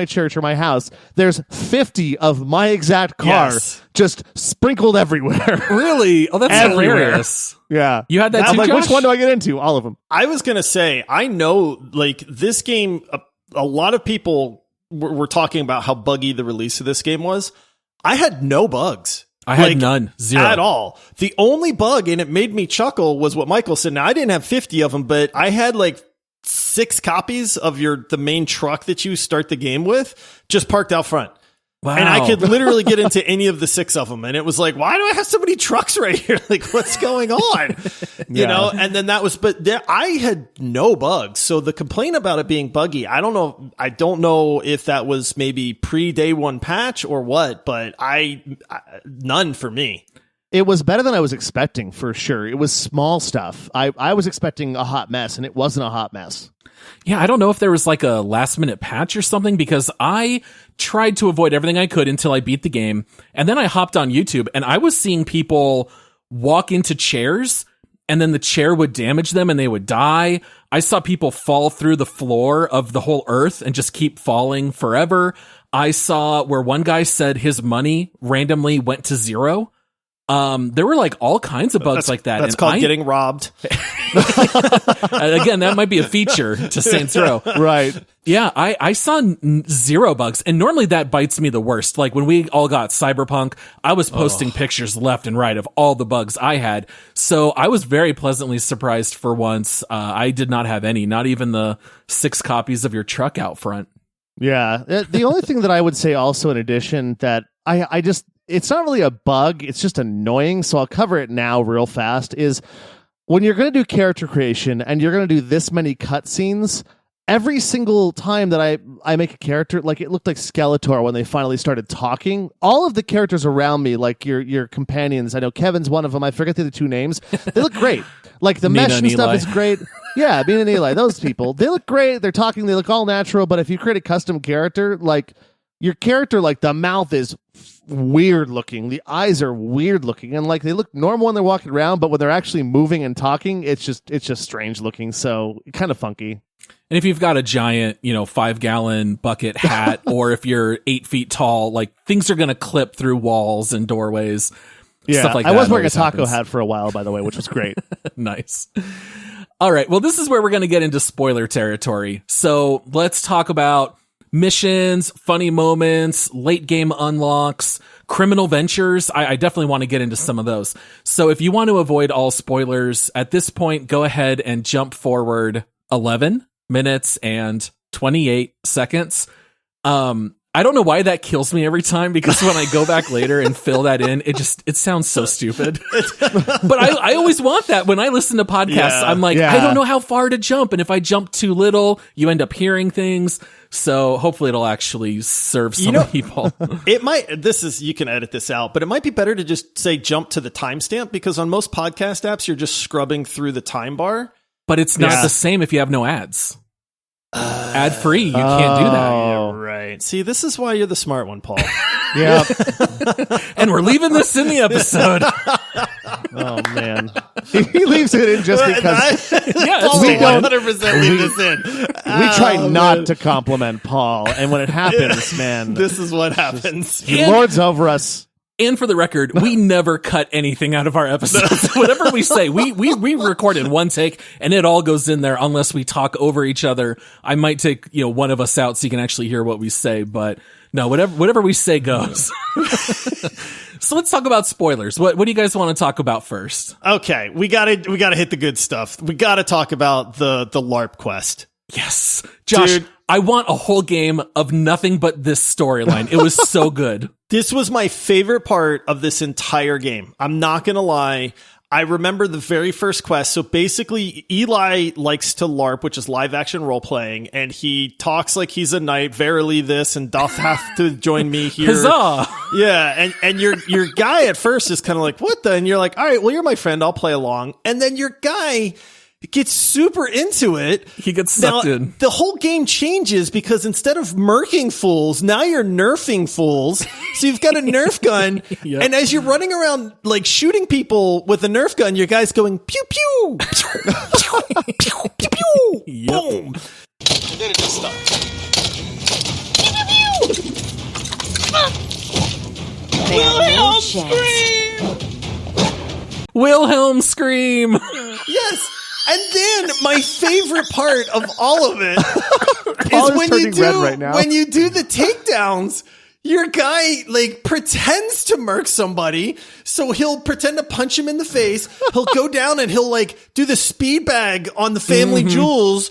church or my house, there's 50 of my exact car just sprinkled everywhere. Really? Oh, that's hilarious. Yeah, you had that too, like, Josh? which one do I get into? All of them. I was gonna say, I know, like this game, a lot of people were talking about how buggy the release of this game was. I had no bugs. I had none. Zero. At all. The only bug, and it made me chuckle, was what Michael said. Now, I didn't have 50 of them, but I had like 6 copies of the main truck that you start the game with just parked out front. Wow. And I could literally get into any of the 6 of them. And it was like, why do I have so many trucks right here? Like, what's going on? You know? And then that was, I had no bugs. So the complaint about it being buggy, I don't know if that was maybe pre-day one patch or what, but none for me. It was better than I was expecting, for sure. It was small stuff. I was expecting a hot mess, and it wasn't a hot mess. Yeah, I don't know if there was like a last minute patch or something, because I tried to avoid everything I could until I beat the game. And then I hopped on YouTube, and I was seeing people walk into chairs, and then the chair would damage them and they would die. I saw people fall through the floor of the whole earth and just keep falling forever. I saw where one guy said his money randomly went to 0. There were like all kinds of bugs like that. That's called getting robbed. Again, that might be a feature to Saints Row. Right. Yeah, I saw 0 bugs, and normally that bites me the worst. Like when we all got Cyberpunk, I was posting pictures left and right of all the bugs I had. So I was very pleasantly surprised for once. I did not have any, not even the 6 copies of your truck out front. Yeah. The only thing that I would say also in addition that I just, it's not really a bug, it's just annoying, so I'll cover it now real fast, is when you're going to do character creation and you're going to do this many cutscenes, every single time that I make a character, like it looked like Skeletor when they finally started talking, all of the characters around me, like your companions, I know Kevin's one of them, I forget the other 2 names, they look great. Like the Nina mesh and stuff is great. Yeah, Mina and Eli, those people, they look great, they're talking, they look all natural, but if you create a custom character, like your character, like the mouth is weird looking, the eyes are weird looking, and like they look normal when they're walking around, but when they're actually moving and talking, it's just strange looking, so kind of funky. And if you've got a giant, 5-gallon bucket hat, or if you're 8 feet tall, like things are going to clip through walls and doorways. Yeah, stuff like I that was wearing a taco happens. hat for a while, by the way, which was great. Nice. All right. Well, this is where we're going to get into spoiler territory. So let's talk about missions, funny moments, late game unlocks, criminal ventures. I definitely want to get into some of those. So if you want to avoid all spoilers at this point, go ahead and jump forward 11 minutes and 28 seconds. I don't know why that kills me every time, because when I go back later and fill that in, it sounds so stupid. But I always want that when I listen to podcasts. I'm like, I don't know how far to jump. And if I jump too little, you end up hearing things. So hopefully it'll actually serve some people. It might, you can edit this out, but it might be better to just say jump to the timestamp, because on most podcast apps, you're just scrubbing through the time bar. But it's not the same if you have no ads. Ad free, you can't do that. Oh, right. See, this is why you're the smart one, Paul. Yeah. And we're leaving this in the episode. Oh man, he leaves it in just because. Paul we don't 100% leave this in. We try not to compliment Paul, and when it happens, man, this is what happens. He lords over us. And for the record, we never cut anything out of our episodes. Whatever we say, we record in one take, and it all goes in there unless we talk over each other. I might take, one of us out so you can actually hear what we say, but no, whatever we say goes. So let's talk about spoilers. What do you guys want to talk about first? Okay, we gotta hit the good stuff. We gotta talk about the LARP quest. Yes. Josh, dude, I want a whole game of nothing but this storyline. It was so good. This was my favorite part of this entire game. I'm not going to lie. I remember the very first quest. So basically, Eli likes to LARP, which is live action role playing, and he talks like he's a knight, verily this, and doth have to join me here. Huzzah! Yeah, and your guy at first is kind of like, what the? And you're like, all right, well, you're my friend, I'll play along. And then your guy gets super into it. He gets sucked in. The whole game changes because instead of murking fools, now you're nerfing fools. So you've got a Nerf gun. Yep. And as you're running around like shooting people with a Nerf gun, your guy's going pew pew. Pew pew pew pew pew. Yep. Boom. And then it just stops. Pew pew pew. Wilhelm scream. Yes. And then my favorite part of all of it is when you do the takedowns, your guy like pretends to murk somebody. So he'll pretend to punch him in the face. He'll go down and he'll like do the speed bag on the family jewels,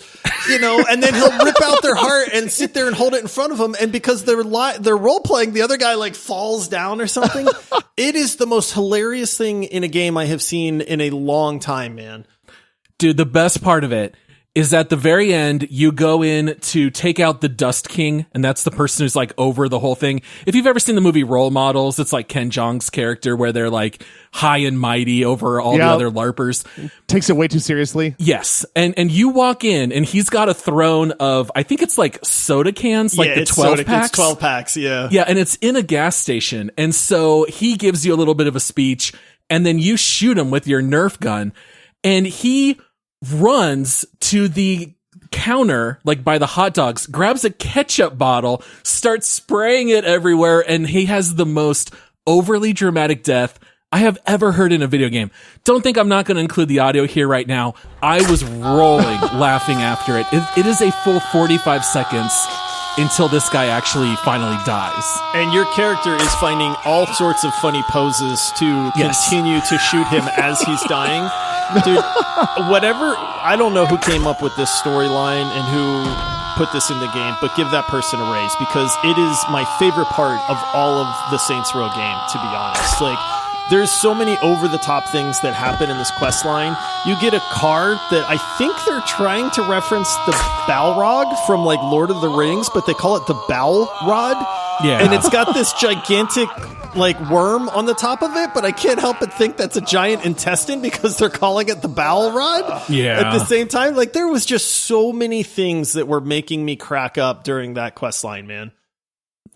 and then he'll rip out their heart and sit there and hold it in front of them. And because they're role playing, the other guy like falls down or something. It is the most hilarious thing in a game I have seen in a long time, man. Dude, the best part of it is at the very end, you go in to take out the Dust King, and that's the person who's like over the whole thing. If you've ever seen the movie Role Models, it's like Ken Jeong's character where they're like high and mighty over all the other LARPers. Takes it way too seriously. Yes. And you walk in and he's got a throne of, I think it's like soda cans, like the 12 packs. It's 12 packs, yeah. Yeah, and it's in a gas station. And so he gives you a little bit of a speech, and then you shoot him with your Nerf gun, and he runs to the counter, like by the hot dogs, grabs a ketchup bottle, starts spraying it everywhere, and he has the most overly dramatic death I have ever heard in a video game. Don't think I'm not going to include the audio here right now. I was rolling laughing after it. It is a full 45 seconds until this guy actually finally dies. And your character is finding all sorts of funny poses to continue to shoot him as he's dying. Dude, I don't know who came up with this storyline and who put this in the game, but give that person a raise, because it is my favorite part of all of the Saints Row game, to be honest. Like, there's so many over-the-top things that happen in this quest line. You get a card that I think they're trying to reference the Balrog from, like, Lord of the Rings, but they call it the Balrod. Yeah. And it's got this gigantic, like, worm on the top of it, but I can't help but think that's a giant intestine because they're calling it the Balrod. Yeah. At the same time, like, there was just so many things that were making me crack up during that quest line, man.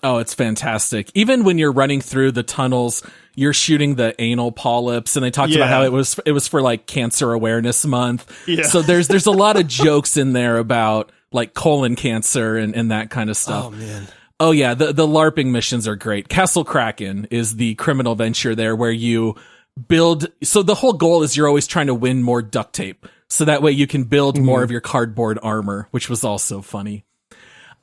Oh, it's fantastic. Even when you're running through the tunnels, you're shooting the anal polyps, and they talked about how it was for like Cancer Awareness Month. Yeah. So there's a lot of jokes in there about like colon cancer and that kind of stuff. Oh man. Oh yeah, the LARPing missions are great. Castle Kraken is the criminal venture there where you build. So the whole goal is you're always trying to win more duct tape, so that way you can build more of your cardboard armor, which was also funny.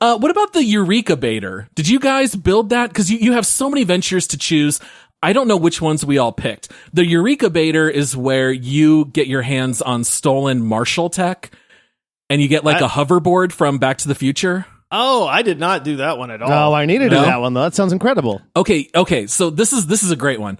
What about the Eureka Baiter? Did you guys build that? Because you have so many ventures to choose. I don't know which ones we all picked. The Eureka Baiter is where you get your hands on stolen Marshall tech, and you get like a hoverboard from Back to the Future. Oh, I did not do that one at all. Oh, I need to do No? that one though. That sounds incredible. Okay. So this is a great one.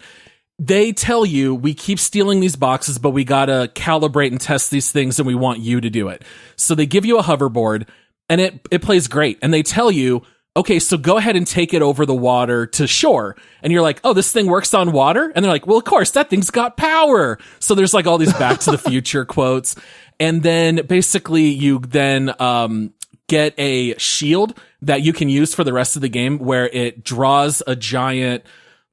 They tell you we keep stealing these boxes, but we gotta calibrate and test these things, and we want you to do it. So they give you a hoverboard, and it plays great. And they tell you, okay, so go ahead and take it over the water to shore. And you're like, oh, this thing works on water? And they're like, well, of course, that thing's got power. So there's like all these Back to the Future quotes. And then basically you then get a shield that you can use for the rest of the game, where it draws a giant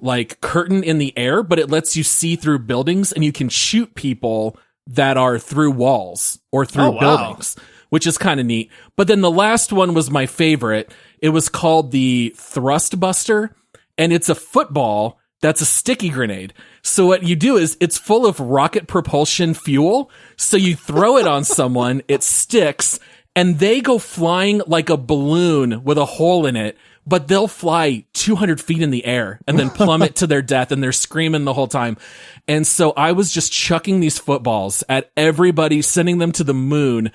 like curtain in the air, but it lets you see through buildings, and you can shoot people that are through walls or through buildings, which is kind of neat. But then the last one was my favorite. It was called the Thrust Buster, and it's a football that's a sticky grenade. So what you do is it's full of rocket propulsion fuel. So you throw it on someone, it sticks, and they go flying like a balloon with a hole in it, but they'll fly 200 feet in the air and then plummet to their death, and they're screaming the whole time. And so I was just chucking these footballs at everybody, sending them to the moon,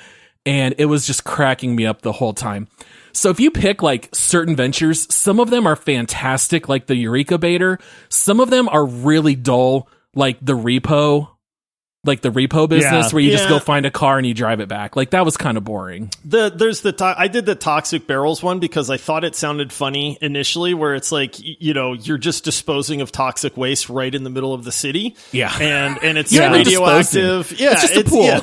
and it was just cracking me up the whole time. So if you pick like certain ventures, some of them are fantastic, like the Eureka Baiter. Some of them are really dull, like the repo business, where you just go find a car and you drive it back. Like that was kind of boring. I did the Toxic Barrels one because I thought it sounded funny initially, where it's like, you're just disposing of toxic waste right in the middle of the city. Yeah. And it's You're radioactive. disposing. It's just a pool. Yeah.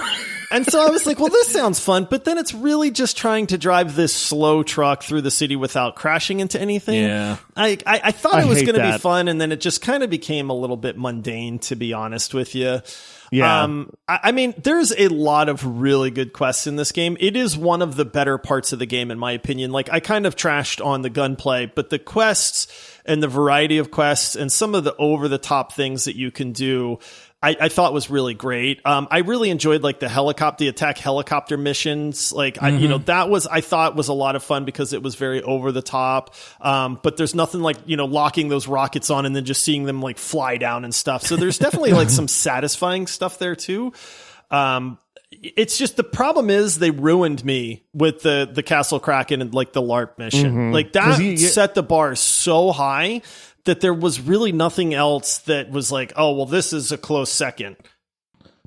And so I was like, well, this sounds fun, but then it's really just trying to drive this slow truck through the city without crashing into anything. Yeah. I thought it was hate going to be that. fun, and then it just kind of became a little bit mundane, to be honest with you. Yeah. I mean, there's a lot of really good quests in this game. It is one of the better parts of the game, in my opinion. Like, I kind of trashed on the gunplay, but the quests and the variety of quests and some of the over-the-top things that you can do, I thought was really great. I really enjoyed like the attack helicopter missions. Like, that was, I thought was a lot of fun because it was very over the top. But there's nothing like, locking those rockets on and then just seeing them like fly down and stuff. So there's definitely like some satisfying stuff there too. It's just, the problem is they ruined me with the Castle Kraken and like the LARP mission. Like that set the bar so high that there was really nothing else that was like, oh, well, this is a close second.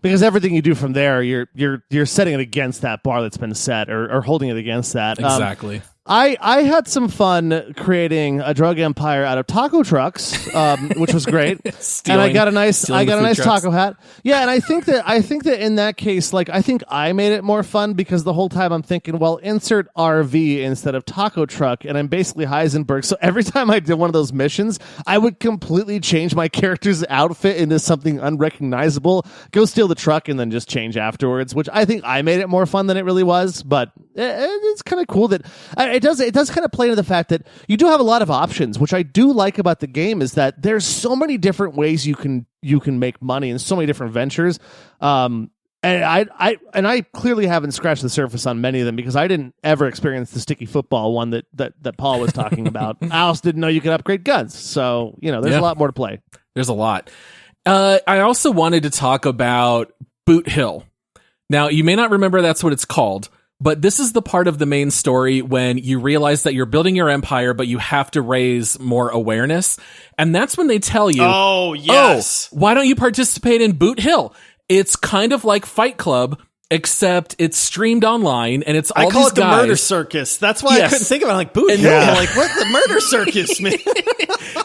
Because everything you do from there, you're setting it against that bar that's been set, or holding it against that. Exactly. I had some fun creating a drug empire out of taco trucks, which was great. And I got a nice taco hat. Yeah, and I think that in that case, like, I think I made it more fun because the whole time I'm thinking, well, insert RV instead of taco truck, and I'm basically Heisenberg. So every time I did one of those missions, I would completely change my character's outfit into something unrecognizable, go steal the truck, and then just change afterwards, which I think I made it more fun than it really was. But it's kind of cool that it does kind of play into the fact that you do have a lot of options, which I do like about the game, is that there's so many different ways you can make money and so many different ventures. And I clearly haven't scratched the surface on many of them because I didn't ever experience the sticky football one that Paul was talking about. I also didn't know you could upgrade guns. So, there's a lot more to play. There's a lot. I also wanted to talk about Boot Hill. Now, you may not remember that's what it's called, but this is the part of the main story when you realize that you're building your empire, but you have to raise more awareness. And that's when they tell you, oh, yes, why don't you participate in Boot Hill? It's kind of like Fight Club, except it's streamed online, and it's all I call these it the guys. murder circus. That's why I Yes. couldn't think of it. I'm like, Boot Hill. I'm like, what the murder circus, man?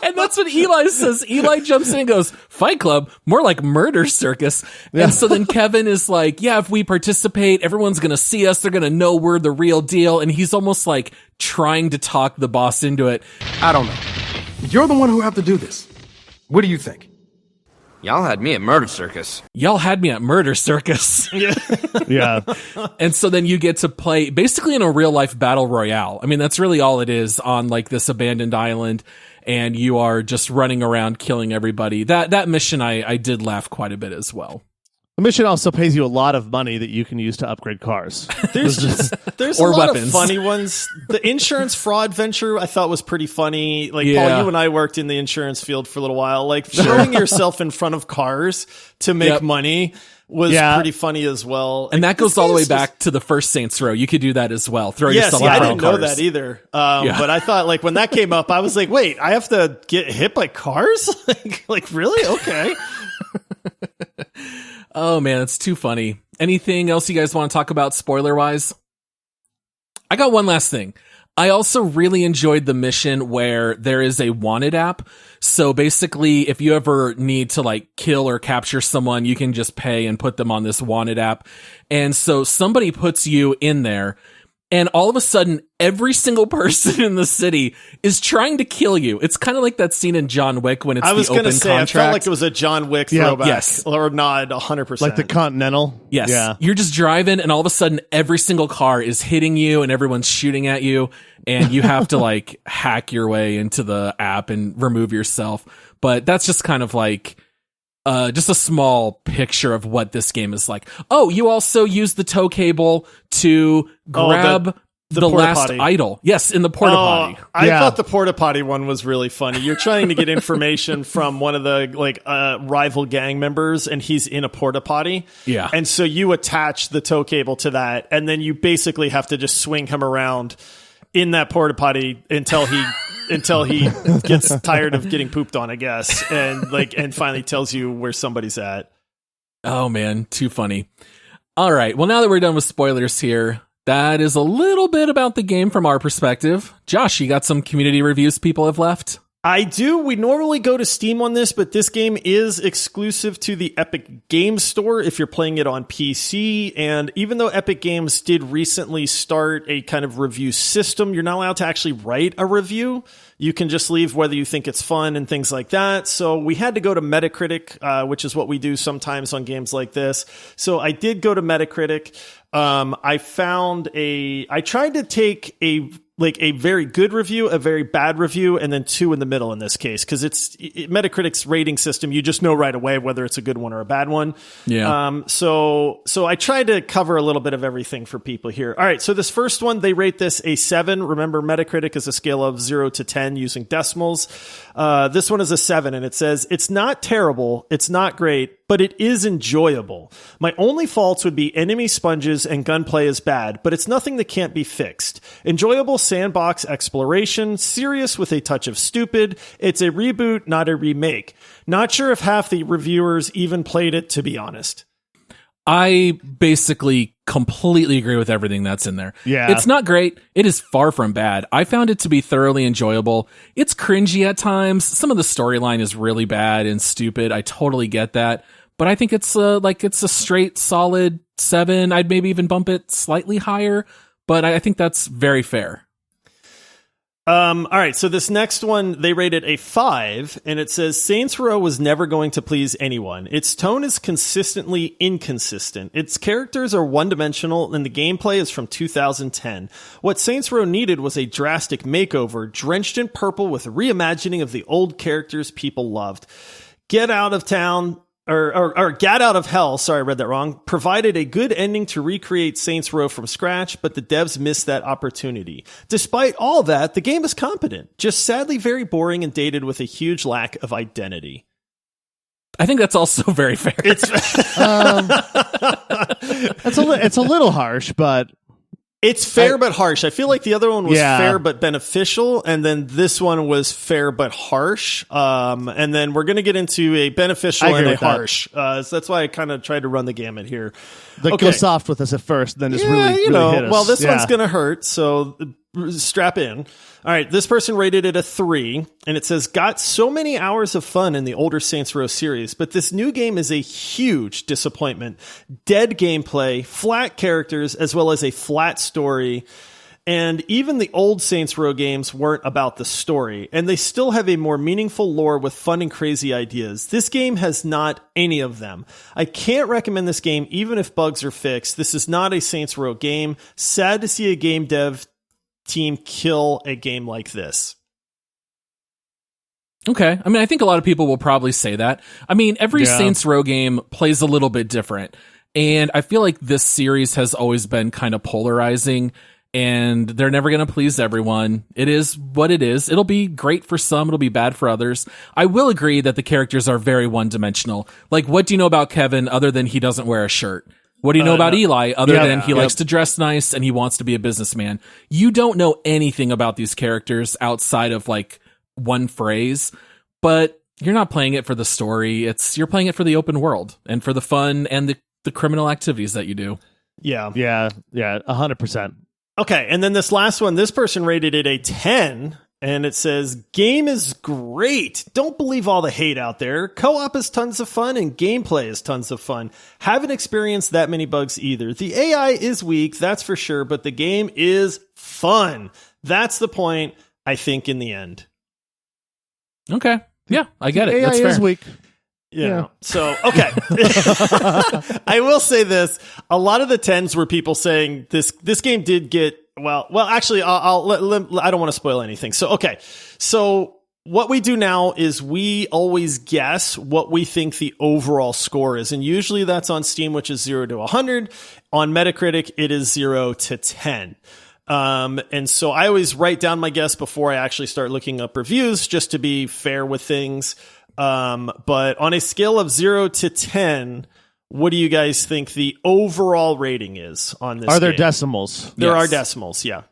And that's what Eli says. Eli jumps in and goes, Fight Club? More like murder circus. Yeah. And so then Kevin is like, yeah, if we participate, everyone's going to see us. They're going to know we're the real deal. And he's almost like trying to talk the boss into it. I don't know. You're the one who have to do this. What do you think? Y'all had me at Murder Circus. Y'all had me at Murder Circus. Yeah. And so then you get to play basically in a real life battle royale. I mean, that's really all it is on like this abandoned island. And you are just running around killing everybody. That mission, I did laugh quite a bit as well. The mission also pays you a lot of money that you can use to upgrade cars. There's Or a lot weapons. of funny ones. The insurance fraud venture I thought was pretty funny. Like Yeah. Paul, you and I worked in the insurance field for a little while. Like showing yourself in front of cars to make Yep. money was Yeah. pretty funny as well. And Like, that goes this all the way game's just- back to the first Saints Row. You could do that as well. Throw Yeah, yourself see, in I front didn't of know cars. that either. Yeah. But I thought, like, when that came up, I was like, wait, I have to get hit by cars? like, really? Okay. Oh man, it's too funny. Anything else you guys want to talk about spoiler wise? I got one last thing. I also really enjoyed the mission where there is a wanted app. So basically, if you ever need to like kill or capture someone, you can just pay and put them on this wanted app. And so somebody puts you in there, and all of a sudden, every single person in the city is trying to kill you. It's kind of like that scene in John Wick when it's I was the going to open say, contract. I felt like it was a John Wick Yeah. throwback. Yes. Or nod, 100%. Like the Continental. Yes. Yeah. You're just driving and all of a sudden every single car is hitting you and everyone's shooting at you and you have to like hack your way into the app and remove yourself. But that's just kind of like just a small picture of what this game is like. Oh, you also use the tow cable to grab the porta last potty. idol. Yes, in the porta potty. I Yeah. thought the porta potty one was really funny. You're trying to get information from one of the rival gang members, and he's in a porta potty. Yeah. and so you attach the tow cable to that, and then you basically have to just swing him around in that porta potty until he gets tired of getting pooped on, I guess, and finally tells you where somebody's at. Oh man, too funny. All right. Well, now that we're done with spoilers here, that is a little bit about the game from our perspective. Josh, you got some community reviews people have left? I do. We normally go to Steam on this, but this game is exclusive to the Epic Games Store if you're playing it on PC. And even though Epic Games did recently start a kind of review system, you're not allowed to actually write a review. You can just leave whether you think it's fun and things like that. So we had to go to Metacritic, which is what we do sometimes on games like this. So I did go to Metacritic. I tried to take a very good review, a very bad review, and then two in the middle in this case, because Metacritic's rating system. You just know right away whether it's a good one or a bad one. Yeah. So I tried to cover a little bit of everything for people here. All right. So this first one, they rate this a 7. Remember, Metacritic is a scale of 0 to 10 using decimals. This one is a 7, and it says, it's not terrible. It's not great, but it is enjoyable. My only faults would be enemy sponges and gunplay is bad, but it's nothing that can't be fixed. Enjoyable sandbox exploration, serious with a touch of stupid. It's a reboot, not a remake. Not sure if half the reviewers even played it, to be honest. I basically completely agree with everything that's in there. Yeah. It's not great. It is far from bad. I found it to be thoroughly enjoyable. It's cringy at times. Some of the storyline is really bad and stupid. I totally get that. But I think it's a straight solid 7. I'd maybe even bump it slightly higher, but I think that's very fair. All right, so this next one, they rated a 5, and it says, Saints Row was never going to please anyone. Its tone is consistently inconsistent. Its characters are one-dimensional, and the gameplay is from 2010. What Saints Row needed was a drastic makeover, drenched in purple with a reimagining of the old characters people loved. Get Out of Town... Or Get Out of Hell, sorry, I read that wrong, provided a good ending to recreate Saints Row from scratch, but the devs missed that opportunity. Despite all that, the game is competent, just sadly very boring and dated with a huge lack of identity. I think that's also very fair. It's It's a little harsh, but It's fair but harsh. I feel like the other one was Yeah. fair but beneficial, and then this one was fair but harsh. And then we're going to get into a I beneficial agree and a with that. harsh. So that's why I kind of tried to run the gamut here. go Okay. soft with us at first, then just Yeah, really hit us. well, this Yeah. one's going to hurt, so strap in. All right, this person rated it a 3, and it says, got so many hours of fun in the older Saints Row series, but this new game is a huge disappointment. Dead gameplay, flat characters, as well as a flat story. And even the old Saints Row games weren't about the story, and they still have a more meaningful lore with fun and crazy ideas. This game has not any of them. I can't recommend this game even if bugs are fixed. This is not a Saints Row game. Sad to see a game dev team kill a game like this. Okay. I mean, I think a lot of people will probably say that. I mean, every Yeah. Saints Row game plays a little bit different. And I feel like this series has always been kind of polarizing, and they're never going to please everyone. It is what it is. It'll be great for some. It'll be bad for others. I will agree that the characters are very one-dimensional. Like, what do you know about Kevin other than he doesn't wear a shirt? What do you know about Eli other than he likes to dress nice and he wants to be a businessman? You don't know anything about these characters outside of like one phrase, but you're not playing it for the story. You're playing it for the open world and for the fun and the criminal activities that you do. Yeah. Yeah, 100%. Okay, and then this last one, this person rated it a 10, and it says, game is great. Don't believe all the hate out there. Co-op is tons of fun, and gameplay is tons of fun. Haven't experienced that many bugs either. The AI is weak, that's for sure, but the game is fun. That's the point, I think, in the end. Okay. Yeah, I get it. AI That's is fair. weak. Yeah. So, okay. I will say this. A lot of the 10s were people saying this game did get, well, actually, I don't want to spoil anything. So, okay. So what we do now is we always guess what we think the overall score is. And usually that's on Steam, which is 0 to 100. On Metacritic, it is 0 to 10. And so I always write down my guess before I actually start looking up reviews, just to be fair with things. But on a scale of 0 to 10, what do you guys think the overall rating is on this Are there game? decimals? There are Yes. decimals, yeah.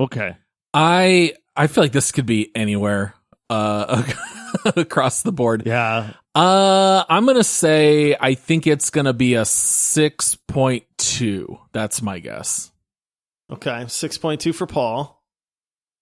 Okay. I feel like this could be anywhere across the board. Yeah. I'm going to say I think it's going to be a 6.2. That's my guess. Okay, 6.2 for Paul.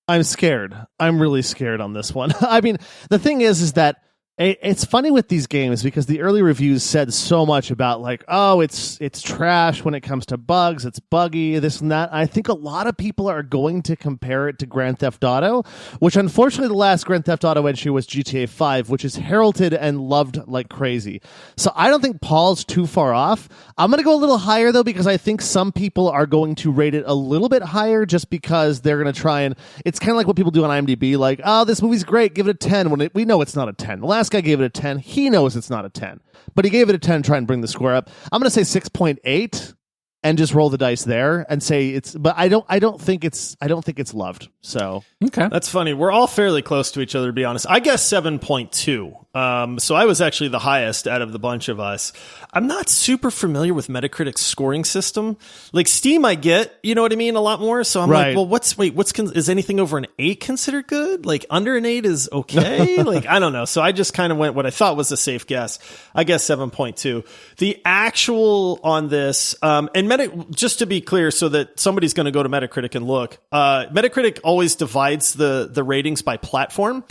I'm scared. I'm really scared on this one. I mean, the thing is that it's funny with these games because the early reviews said so much about like, oh, it's trash when it comes to bugs. It's buggy, this and that. I think a lot of people are going to compare it to Grand Theft Auto, which unfortunately the last Grand Theft Auto entry was GTA 5, which is heralded and loved like crazy. So I don't think Paul's too far off. I'm going to go a little higher though, because I think some people are going to rate it a little bit higher just because they're going to try and it's kind of like what people do on IMDb. Like, oh, this movie's great. Give it a 10 when we know it's not a 10. The last guy gave it a 10. He knows it's not a 10, but he gave it a 10, try and bring the score up. I'm going to say 6.8 and just roll the dice there and say it's, but I don't think it's loved. So Okay. That's funny. We're all fairly close to each other, to be honest. I guess 7.2. So I was actually the highest out of the bunch of us. I'm not super familiar with Metacritic's scoring system. Like Steam, I get, you know what I mean, a lot more. So I'm Right. like, well, is anything over an 8 considered good? Like under an 8 is okay. Like, I don't know. So I just kind of went what I thought was a safe guess. I guess 7.2. The actual on this, and just to be clear, so that somebody's going to go to Metacritic and look, Metacritic always divides the ratings by platform.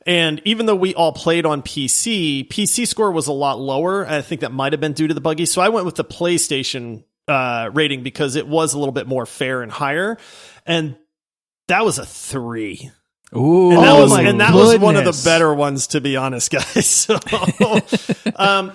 And even though we all played on PC score was a lot lower. I think that might have been due to the buggy. So I went with the PlayStation rating because it was a little bit more fair and higher. And that was a 3. Ooh. And that was one of the goodness. better ones, to be honest, guys. So,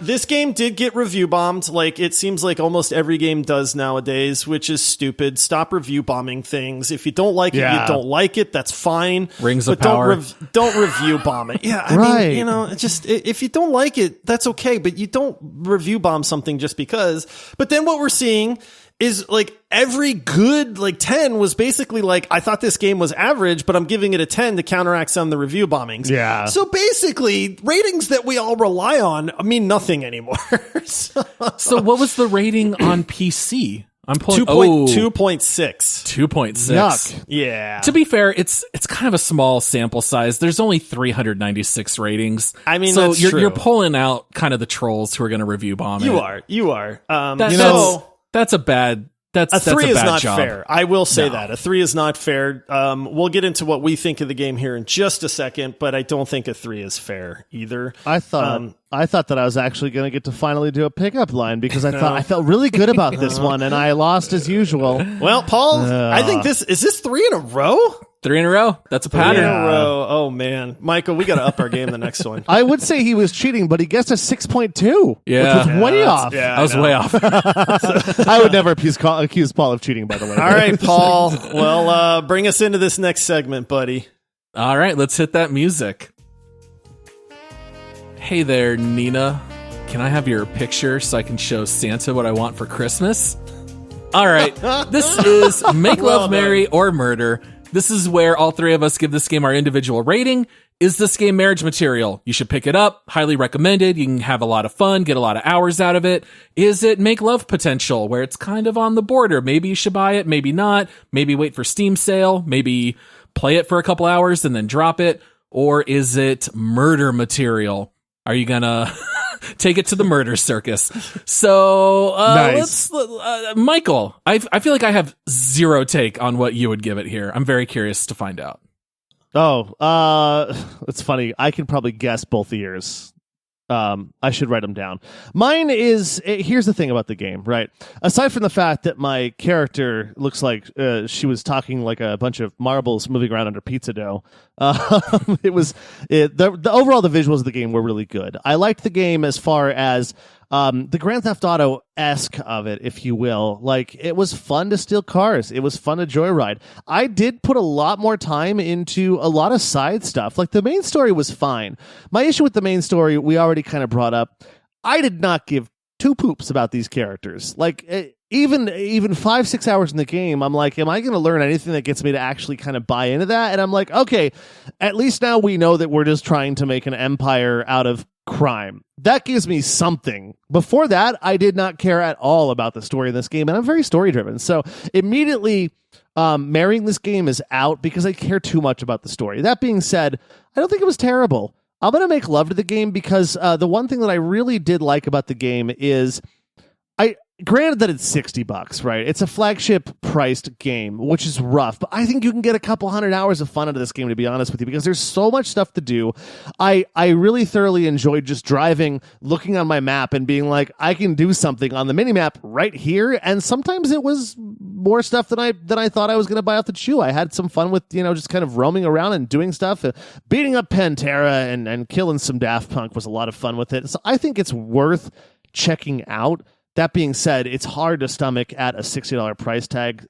this game did get review bombed. Like it seems like almost every game does nowadays, which is stupid. Stop review bombing things. If you don't like it, Yeah. you don't like it. That's fine. Rings of but Power. Don't review bomb it. Yeah, I Right. mean, you know, just if you don't like it, that's okay. But you don't review bomb something just because. But then what we're seeing is like every good like 10 was basically like, I thought this game was average, but I'm giving it a 10 to counteract some of the review bombings. Yeah. So basically ratings that we all rely on mean nothing anymore. So, So what was the rating on PC? I'm pulling 2.6. 2.6. Yuck. Yeah. To be fair, it's kind of a small sample size. There's only 396 ratings. I mean, so that's you're true. pulling out kind of the trolls who are going to review bomb it. You are. That's a bad. That's A 3 a is bad not job. fair. I will say No. that. A 3 is not fair. We'll get into what we think of the game here in just a second, but I don't think a 3 is fair either. I thought that I was actually going to get to finally do a pickup line because I thought I felt really good about this one and I lost as usual. Well, Paul, I think is this 3 in a row? 3 in a row. That's a 3 in pattern. a row. Oh man, Michael, we got to up our game the next one. I would say he was cheating, but he guessed a 6.2, Yeah. which was way off. Yeah, I was know. way off. I would never accuse Paul of cheating, by the way. All right, Paul. Well, bring us into this next segment, buddy. All right, let's hit that music. Hey there, Nina. Can I have your picture so I can show Santa what I want for Christmas? All right, this is Make Love, Marry, or Murder. This is where all three of us give this game our individual rating. Is this game marriage material? You should pick it up. Highly recommended. You can have a lot of fun, get a lot of hours out of it. Is it make love potential, where it's kind of on the border? Maybe you should buy it, maybe not. Maybe wait for Steam sale. Maybe play it for a couple hours and then drop it. Or is it murder material? Are you gonna take it to the murder circus? So, Nice. Michael, I feel like I have zero take on what you would give it here. I'm very curious to find out. It's funny. I can probably guess both of yours. I should write them down. Mine is, here's the thing about the game, right? Aside from the fact that my character looks like she was talking like a bunch of marbles moving around under pizza dough, the overall, the visuals of the game were really good. I liked the game as far as the Grand Theft Auto-esque of it, if you will. Like, it was fun to steal cars. It was fun to joyride. I did put a lot more time into a lot of side stuff. Like, the main story was fine. My issue with the main story, we already kind of brought up. I did not give two poops about these characters. Like, even 5-6 hours in the game, I'm like, am I going to learn anything that gets me to actually kind of buy into that? And I'm like, okay, at least now we know that we're just trying to make an empire out of crime. That gives me something. Before that, I did not care at all about the story in this game, and I'm very story driven. So immediately, marrying this game is out because I care too much about the story. That being said, I don't think it was terrible. I'm going to make love to the game because the one thing that I really did like about the game is granted that it's $60, right? It's a flagship priced game, which is rough, but I think you can get a couple 100 hours of fun out of this game, to be honest with you, because there's so much stuff to do. I really thoroughly enjoyed just driving, looking on my map and being like, I can do something on the minimap right here. And sometimes it was more stuff than I thought I was going to buy off the chew. I had some fun with, just kind of roaming around and doing stuff. Beating up Pantera and killing some Daft Punk was a lot of fun with it. So I think it's worth checking out. That being said, it's hard to stomach at a $60 price tag.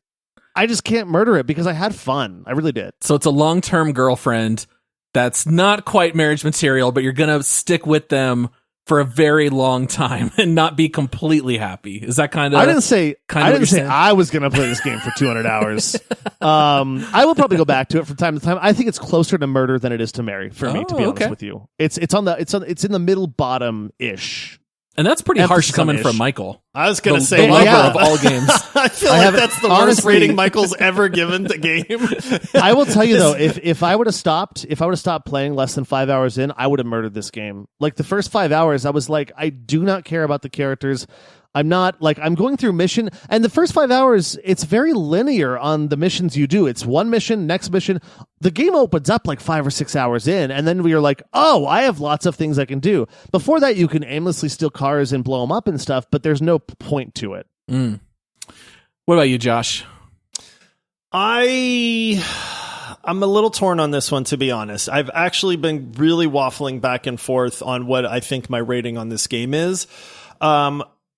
I just can't murder it because I had fun. I really did. So it's a long-term girlfriend that's not quite marriage material, but you're going to stick with them for a very long time and not be completely happy. Is that kind of... I didn't say I was going to play this game for 200 hours. I will probably go back to it from time to time. I think it's closer to murder than it is to marry for me, to be honest with you. It's in the middle bottom-ish. And that's pretty harsh coming from Michael. I was going to say, the lover of all games. I feel like that's the worst rating Michael's ever given the game. I will tell you though, if I would have stopped playing less than 5 hours in, I would have murdered this game. Like the first 5 hours, I was like, I do not care about the characters. I'm going through mission, and the first 5 hours, it's very linear on the missions you do. It's one mission, next mission. The game opens up like 5 or 6 hours in, and then we're like, oh, I have lots of things I can do. Before that, you can aimlessly steal cars and blow them up and stuff, but there's no point to it. What about you, Josh? I'm a little torn on this one, to be honest. I've actually been really waffling back and forth on what I think my rating on this game is.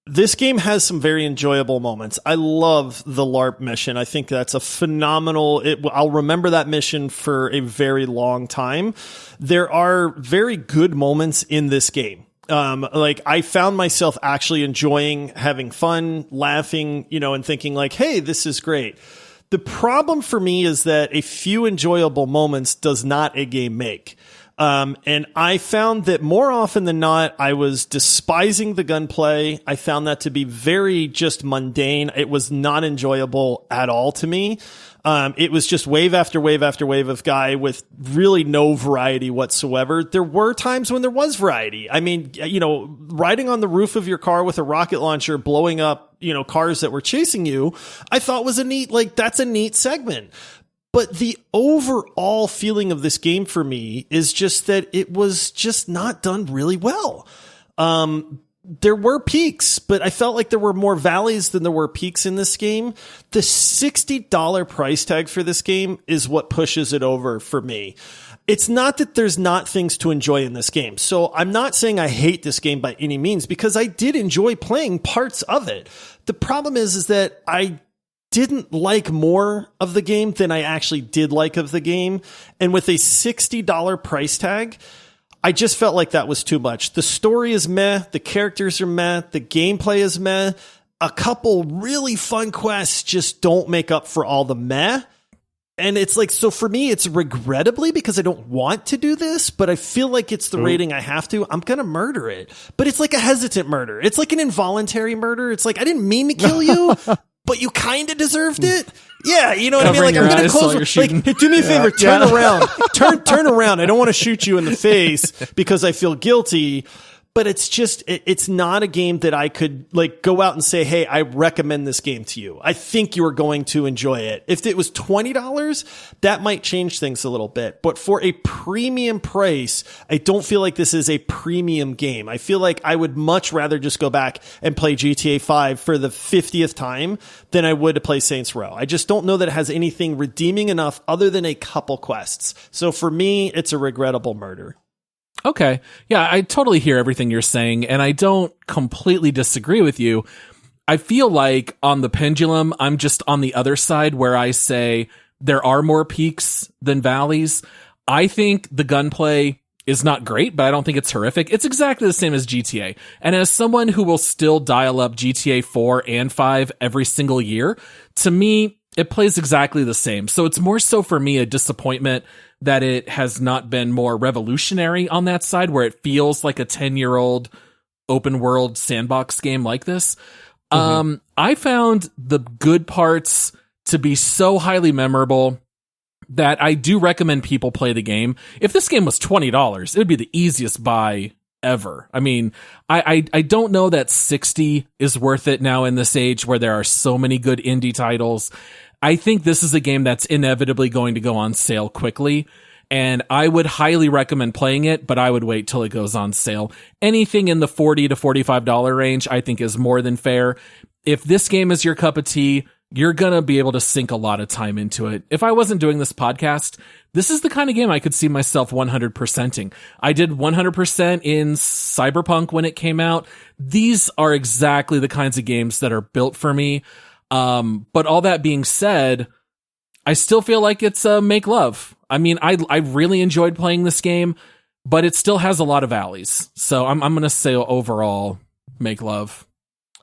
This game has some very enjoyable moments. I love the LARP mission. I think that's a phenomenal... I'll remember that mission for a very long time. There are very good moments in this game. I found myself actually enjoying having fun, laughing, and thinking like, hey, this is great. The problem for me is that a few enjoyable moments does not a game make. And I found that more often than not, I was despising the gunplay. I found that to be very just mundane. It was not enjoyable at all to me. It was just wave after wave after wave of guy with really no variety whatsoever. There were times when there was variety. I mean, riding on the roof of your car with a rocket launcher, blowing up, cars that were chasing you, I thought was that's a neat segment. But the overall feeling of this game for me is just that it was just not done really well. There were peaks, but I felt like there were more valleys than there were peaks in this game. The $60 price tag for this game is what pushes it over for me. It's not that there's not things to enjoy in this game. So I'm not saying I hate this game by any means, because I did enjoy playing parts of it. The problem is that I didn't like more of the game than I actually did like of the game. And with a $60 price tag, I just felt like that was too much. The story is meh. The characters are meh. The gameplay is meh. A couple really fun quests just don't make up for all the meh. And it's like, so for me, it's regrettably because I don't want to do this, but I feel like it's the rating I have to. I'm going to murder it. But it's like a hesitant murder. It's like an involuntary murder. It's like, I didn't mean to kill you, but you kind of deserved it. Yeah, you know what I mean? Like, I'm going to close. Like, hey, do me a favor, turn around. Turn around. I don't want to shoot you in the face because I feel guilty. But it's just, it's not a game that I could like go out and say, hey, I recommend this game to you. I think you are going to enjoy it. If it was $20, that might change things a little bit. But for a premium price, I don't feel like this is a premium game. I feel like I would much rather just go back and play GTA 5 for the 50th time than I would to play Saints Row. I just don't know that it has anything redeeming enough other than a couple quests. So for me, it's a regrettable murder. Okay. Yeah, I totally hear everything you're saying, and I don't completely disagree with you. I feel like on the pendulum, I'm just on the other side where I say there are more peaks than valleys. I think the gunplay is not great, but I don't think it's horrific. It's exactly the same as GTA. And as someone who will still dial up GTA 4 and 5 every single year, to me, it plays exactly the same. So it's more so for me a disappointment that it has not been more revolutionary on that side where it feels like a 10-year-old open world sandbox game like this. I found the good parts to be so highly memorable that I do recommend people play the game. If this game was $20, it would be the easiest buy ever. I mean, I don't know that 60 is worth it now in this age where there are so many good indie titles. I think this is a game that's inevitably going to go on sale quickly, and I would highly recommend playing it, but I would wait till it goes on sale. Anything in the $40 to $45 range, I think is more than fair. If this game is your cup of tea, you're going to be able to sink a lot of time into it. If I wasn't doing this podcast, this is the kind of game I could see myself 100%ing. I did 100% in Cyberpunk when it came out. These are exactly the kinds of games that are built for me. But all that being said, I still feel like it's make love. I mean, I really enjoyed playing this game, but it still has a lot of valleys. So I'm going to say overall make love.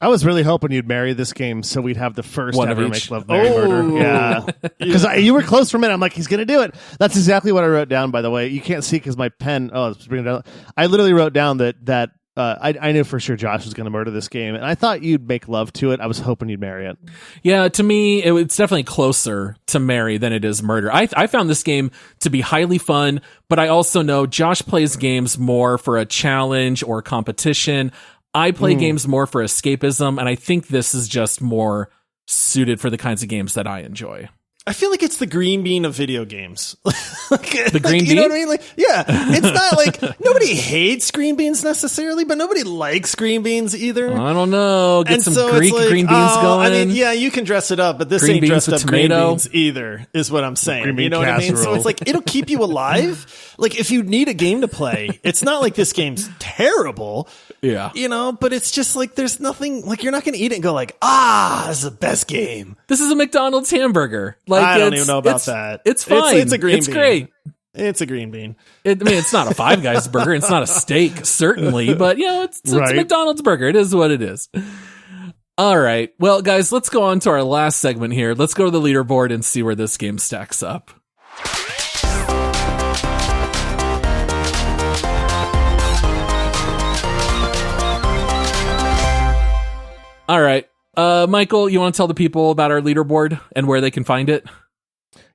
I was really hoping you'd marry this game so we'd have the first One ever of Make each. Love Marry Murder. Yeah. Because you were close for a minute. I'm like, he's going to do it. That's exactly what I wrote down, by the way. You can't see because my pen, it's bringing it down. I literally wrote down that I knew for sure Josh was going to murder this game, and I thought you'd make love to it. I was hoping you'd marry it. Yeah, to me, it's definitely closer to marry than it is murder. I found this game to be highly fun, but I also know Josh plays games more for a challenge or competition. I play games more for escapism, and I think this is just more suited for the kinds of games that I enjoy. I feel like it's the green bean of video games. The green bean? You know what I mean? Like, yeah, it's not like nobody hates green beans necessarily, but nobody likes green beans either. I don't know. Get And some so Greek it's like, green beans going. I mean, yeah, you can dress it up, but this Green ain't beans dressed with up green tomato. beans either, is what I'm saying. Green bean You know what I mean? So casserole. it's like, it'll keep you alive. Like, if you need a game to play, it's not like this game's terrible. Yeah. You know, but it's just like, there's nothing, like, you're not going to eat it and go like, this is the best game. This is a McDonald's hamburger. Like, I don't it's- even know about it's- that. It's fine. It's a green It's bean. great. It's a green bean. I mean, it's not a Five Guys burger. It's not a steak, certainly, but it's a Right. McDonald's burger. It is what it is. All right. Well, guys, let's go on to our last segment here. Let's go to the leaderboard and see where this game stacks up. All right. Michael, you want to tell the people about our leaderboard and where they can find it?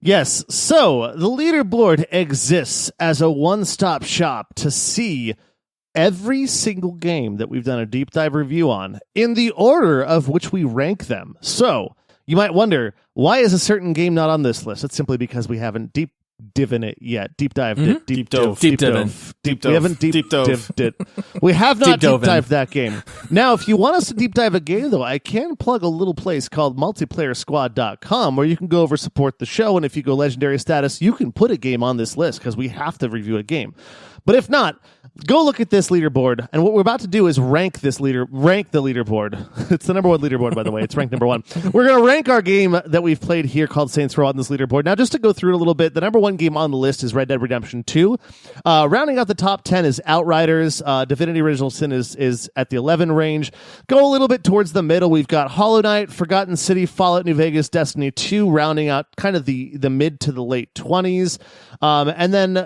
Yes. So the leaderboard exists as a one-stop shop to see every single game that we've done a deep dive review on in the order of which we rank them. So you might wonder, why is a certain game not on this list? It's simply because we haven't deep divin it yet. Deep dived it. Deep dove. Deep divin'. Deep We dove. haven't Deep dove. dived it. We have not Deep deep dove in. dived that game. Now, if you want us to deep dive a game, though, I can plug a little place called multiplayersquad.com where you can go over support the show. And if you go legendary status, you can put a game on this list because we have to review a game. But if not, go look at this leaderboard. And what we're about to do is rank the leaderboard. It's the number one leaderboard, by the way. It's ranked number one. We're going to rank our game that we've played here called Saints Row on this leaderboard. Now, just to go through it a little bit, the number one game on the list is Red Dead Redemption 2. Rounding out the top 10 is Outriders. Divinity Original Sin is at the 11 range. Go a little bit towards the middle. We've got Hollow Knight, Forgotten City, Fallout New Vegas, Destiny 2, rounding out kind of the mid to the late 20s. And then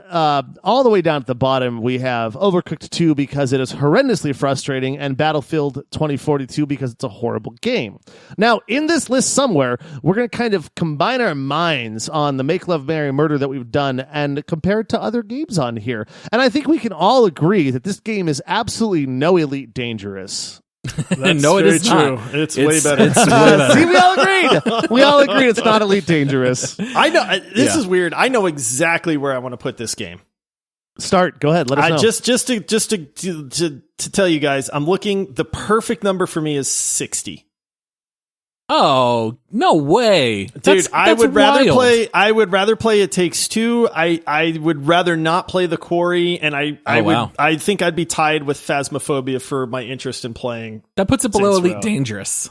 all the way down at the bottom, we have Overcooked 2 because it is horrendously frustrating, and Battlefield 2042 because it's a horrible game. Now, in this list somewhere, we're going to kind of combine our minds on the Make Love Marry Murder that we've done and compare it to other games on here. And I think we can all agree that this game is absolutely no Elite Dangerous. That's No, it very is true. not. It's way better. It's way better. See, we all agreed. We all agreed it's not Elite Dangerous. I know this Yeah. is weird. I know exactly where I want to put this game. Start. Go ahead. Let us know. Just to tell you guys, I'm looking. The perfect number for me is 60. Oh, no way. Dude, I would rather wild. play. I would rather play It Takes Two. I would rather not play The Quarry, and wow. I think I'd be tied with Phasmophobia for my interest in playing. That puts it below Saints Elite Row. Dangerous.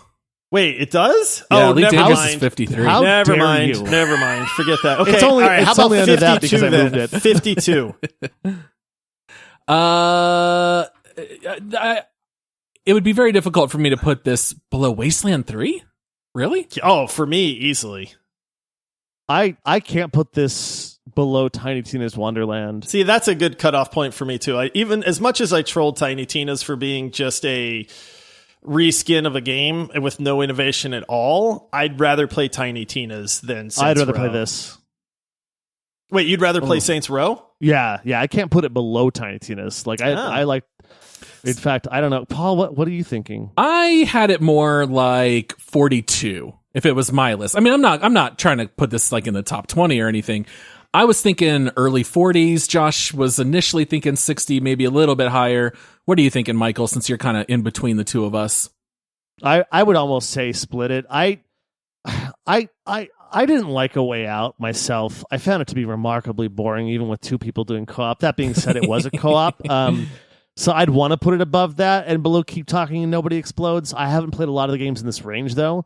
Wait, it does? Yeah, oh, Elite never Dangerous mind. is 53. How Never dare mind. you. Never mind. Forget that. Okay, It's only- all right. How it's about only under that because 52 I then? moved it. 52. It would be very difficult for me to put this below Wasteland 3. Really? Oh, for me, easily. I can't put this below Tiny Tina's Wonderland. See, that's a good cutoff point for me too. Even as much as I trolled Tiny Tina's for being just a reskin of a game with no innovation at all, I'd rather play Tiny Tina's than Saints I'd rather Row. play this. Wait, you'd rather play Oh. Saints Row? Yeah, I can't put it below Tiny Tina's. Like Ah. I like. In fact, I don't know, Paul. What are you thinking? I had it more like 42 if it was my list. I mean, I'm not trying to put this like in the top 20 or anything. I was thinking early 40s. Josh was initially thinking 60, maybe a little bit higher. What are you thinking, Michael, since you're kind of in between the two of us? I would almost say split it. I didn't like A Way Out myself. I found it to be remarkably boring, even with two people doing co-op. That being said, it was a co-op. So I'd want to put it above that and below Keep Talking and Nobody Explodes. I haven't played a lot of the games in this range though.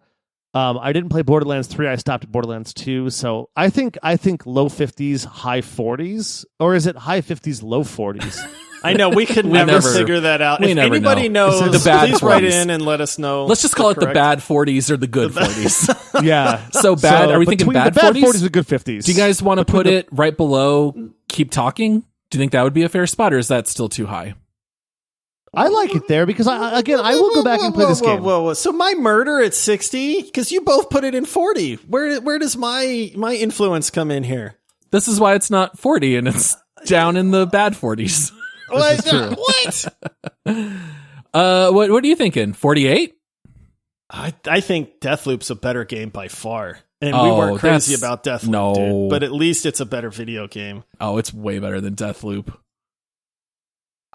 I didn't play Borderlands 3. I stopped at Borderlands 2. So I think low 50s, high 40s, or is it high 50s, low 40s? I know we could never figure that out. we If never anybody know. knows, The bad please write 40s. in and let us know. Let's just call it the correct. bad 40s or the good 40s. Yeah. So bad. Are we thinking between bad the bad 40s? 40s and good 50s? Do you guys want to put it right below Keep Talking? Do you think that would be a fair spot, or is that still too high? I like it there because I will go back and play this game. Whoa. So my murder at 60? Because you both put it in 40. Where does my influence come in here? This is why it's not 40 and it's down in the bad 40s. This is true. What? What are you thinking? 48? I think Deathloop's a better game by far. And we Oh, weren't crazy that's- about Deathloop, no. dude. But at least it's a better video game. Oh, it's way better than Deathloop.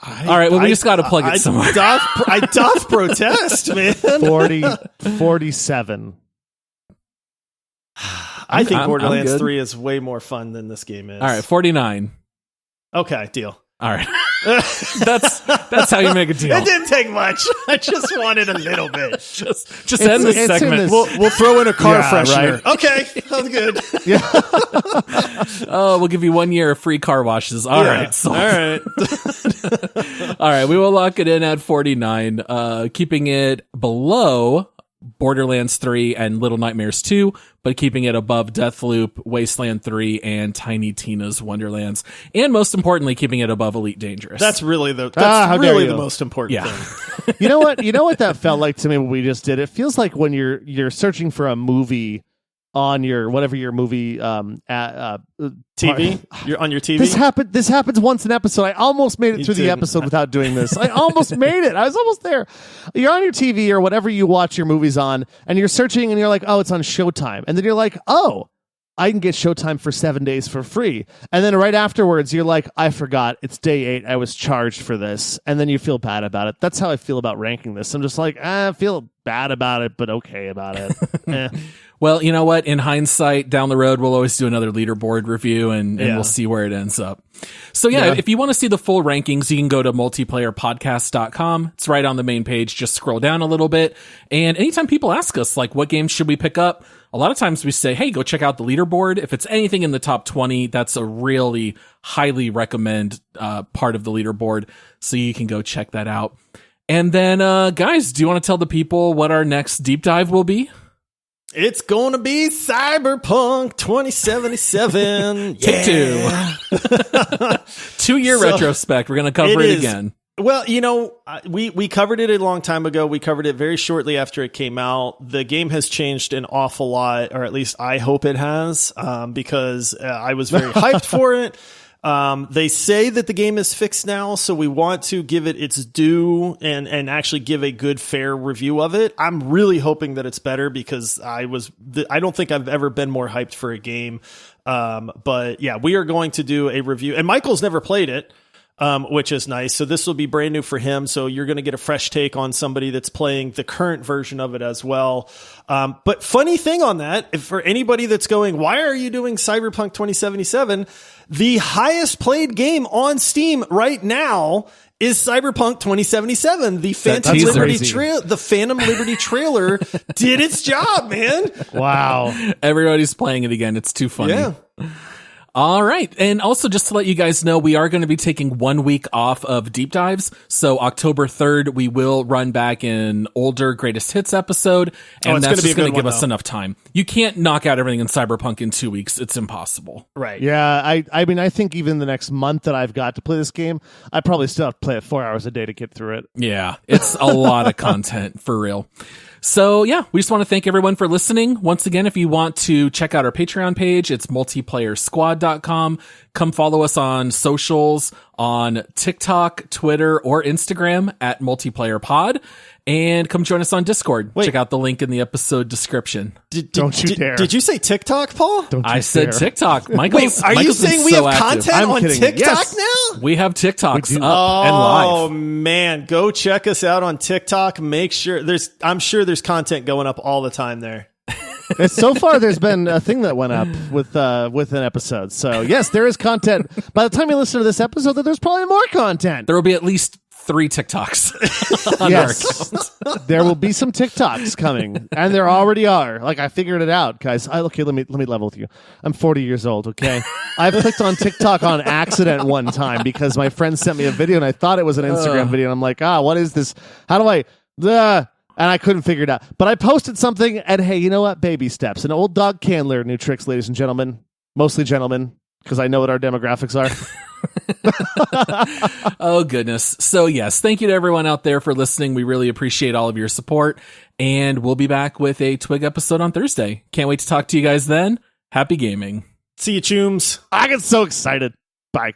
All right, well, we just got to plug it somewhere. I doth protest, man. 47. I think I'm Borderlands good. 3 is way more fun than this game is. All right, 49. Okay, deal. All right. That's how you make a deal. It didn't take much. I just wanted a little bit. Just end this it's in segment. this- We'll throw in a car Yeah, freshener. right. Okay, sounds good. Oh, we'll give you 1 year of free car washes. All right. sold. All right. All right, we will lock it in at 49, keeping it below Borderlands 3 and Little Nightmares 2, but keeping it above Deathloop, Wasteland 3, and Tiny Tina's Wonderlands, and most importantly, keeping it above Elite Dangerous. That's really the how dare you. most important Yeah. thing. You know what that felt like to me when we just did? It feels like when you're searching for a movie on your whatever your movie TV? You're on your TV? This happens once an episode. I almost made it You through the didn't. episode without doing this. I almost made it. I was almost there. You're on your TV or whatever you watch your movies on, and you're searching and you're like, oh, it's on Showtime. And then you're like, oh, I can get Showtime for 7 days for free. And then right afterwards, you're like, I forgot. It's day 8. I was charged for this. And then you feel bad about it. That's how I feel about ranking this. I'm just like, I feel bad about it, but okay about it. Eh. Well, you know what? In hindsight, down the road, we'll always do another leaderboard review and Yeah. we'll see where it ends up. So yeah, if you want to see the full rankings, you can go to multiplayerpodcast.com. It's right on the main page. Just scroll down a little bit. And anytime people ask us, like, what games should we pick up? A lot of times we say, hey, go check out the leaderboard. If it's anything in the top 20, that's a really highly recommend part of the leaderboard. So you can go check that out. And then, guys, do you want to tell the people what our next deep dive will be? It's going to be Cyberpunk 2077. Take two. 2-year retrospect. We're going to cover it again. Well, you know, we covered it a long time ago. We covered it very shortly after it came out. The game has changed an awful lot, or at least I hope it has, because I was very hyped for it. They say that the game is fixed now, so we want to give it its due and actually give a good, fair review of it. I'm really hoping that it's better because I don't think I've ever been more hyped for a game. But yeah, we are going to do a review, and Michael's never played it. Which is nice. So this will be brand new for him. So you're going to get a fresh take on somebody that's playing the current version of it as well. But funny thing on that, if for anybody that's going, why are you doing Cyberpunk 2077? The highest played game on Steam right now is Cyberpunk 2077. The Phantom Liberty trailer did its job, man. Wow. Everybody's playing it again. It's too funny. Yeah. All right. And also just to let you guys know, we are going to be taking 1 week off of deep dives. So October 3rd, we will run back an older greatest hits episode. And that's just going to give us enough time. You can't knock out everything in Cyberpunk in 2 weeks. It's impossible. Right. Yeah. I mean, I think even the next month that I've got to play this game, I probably still have to play it 4 hours a day to get through it. Yeah. It's a lot of content for real. So yeah, we just want to thank everyone for listening. Once again, if you want to check out our Patreon page, it's multiplayersquad.com. Come follow us on socials on TikTok, Twitter, or Instagram at multiplayerpod. And come join us on Discord. Check out the link in the episode description. Don't you dare. Did you say TikTok, Paul? I said TikTok. Michael's, Wait, are you saying we have content on TikTok now? We have TikToks up and Oh live. man, go check us out on TikTok. Make sure I'm sure there's content going up all the time there. So far, there's been a thing that went up with an episode. So yes, there is content. By the time you listen to this episode, there's probably more content. There will be at least 3 TikToks on our account. There will be some TikToks coming, and there already are. Like, I figured it out, guys. Okay, let me level with you. I'm 40 years old. Okay, I've clicked on TikTok on accident one time because my friend sent me a video, and I thought it was an Instagram video, and I'm like, what is this? How do I? And I couldn't figure it out. But I posted something, and hey, you know what? Baby steps. An old dog can learn new tricks, ladies and gentlemen. Mostly gentlemen, because I know what our demographics are. Oh, goodness. So, yes, thank you to everyone out there for listening. We really appreciate all of your support. And we'll be back with a Twig episode on Thursday. Can't wait to talk to you guys then. Happy gaming. See you, chooms. I get so excited. Bye.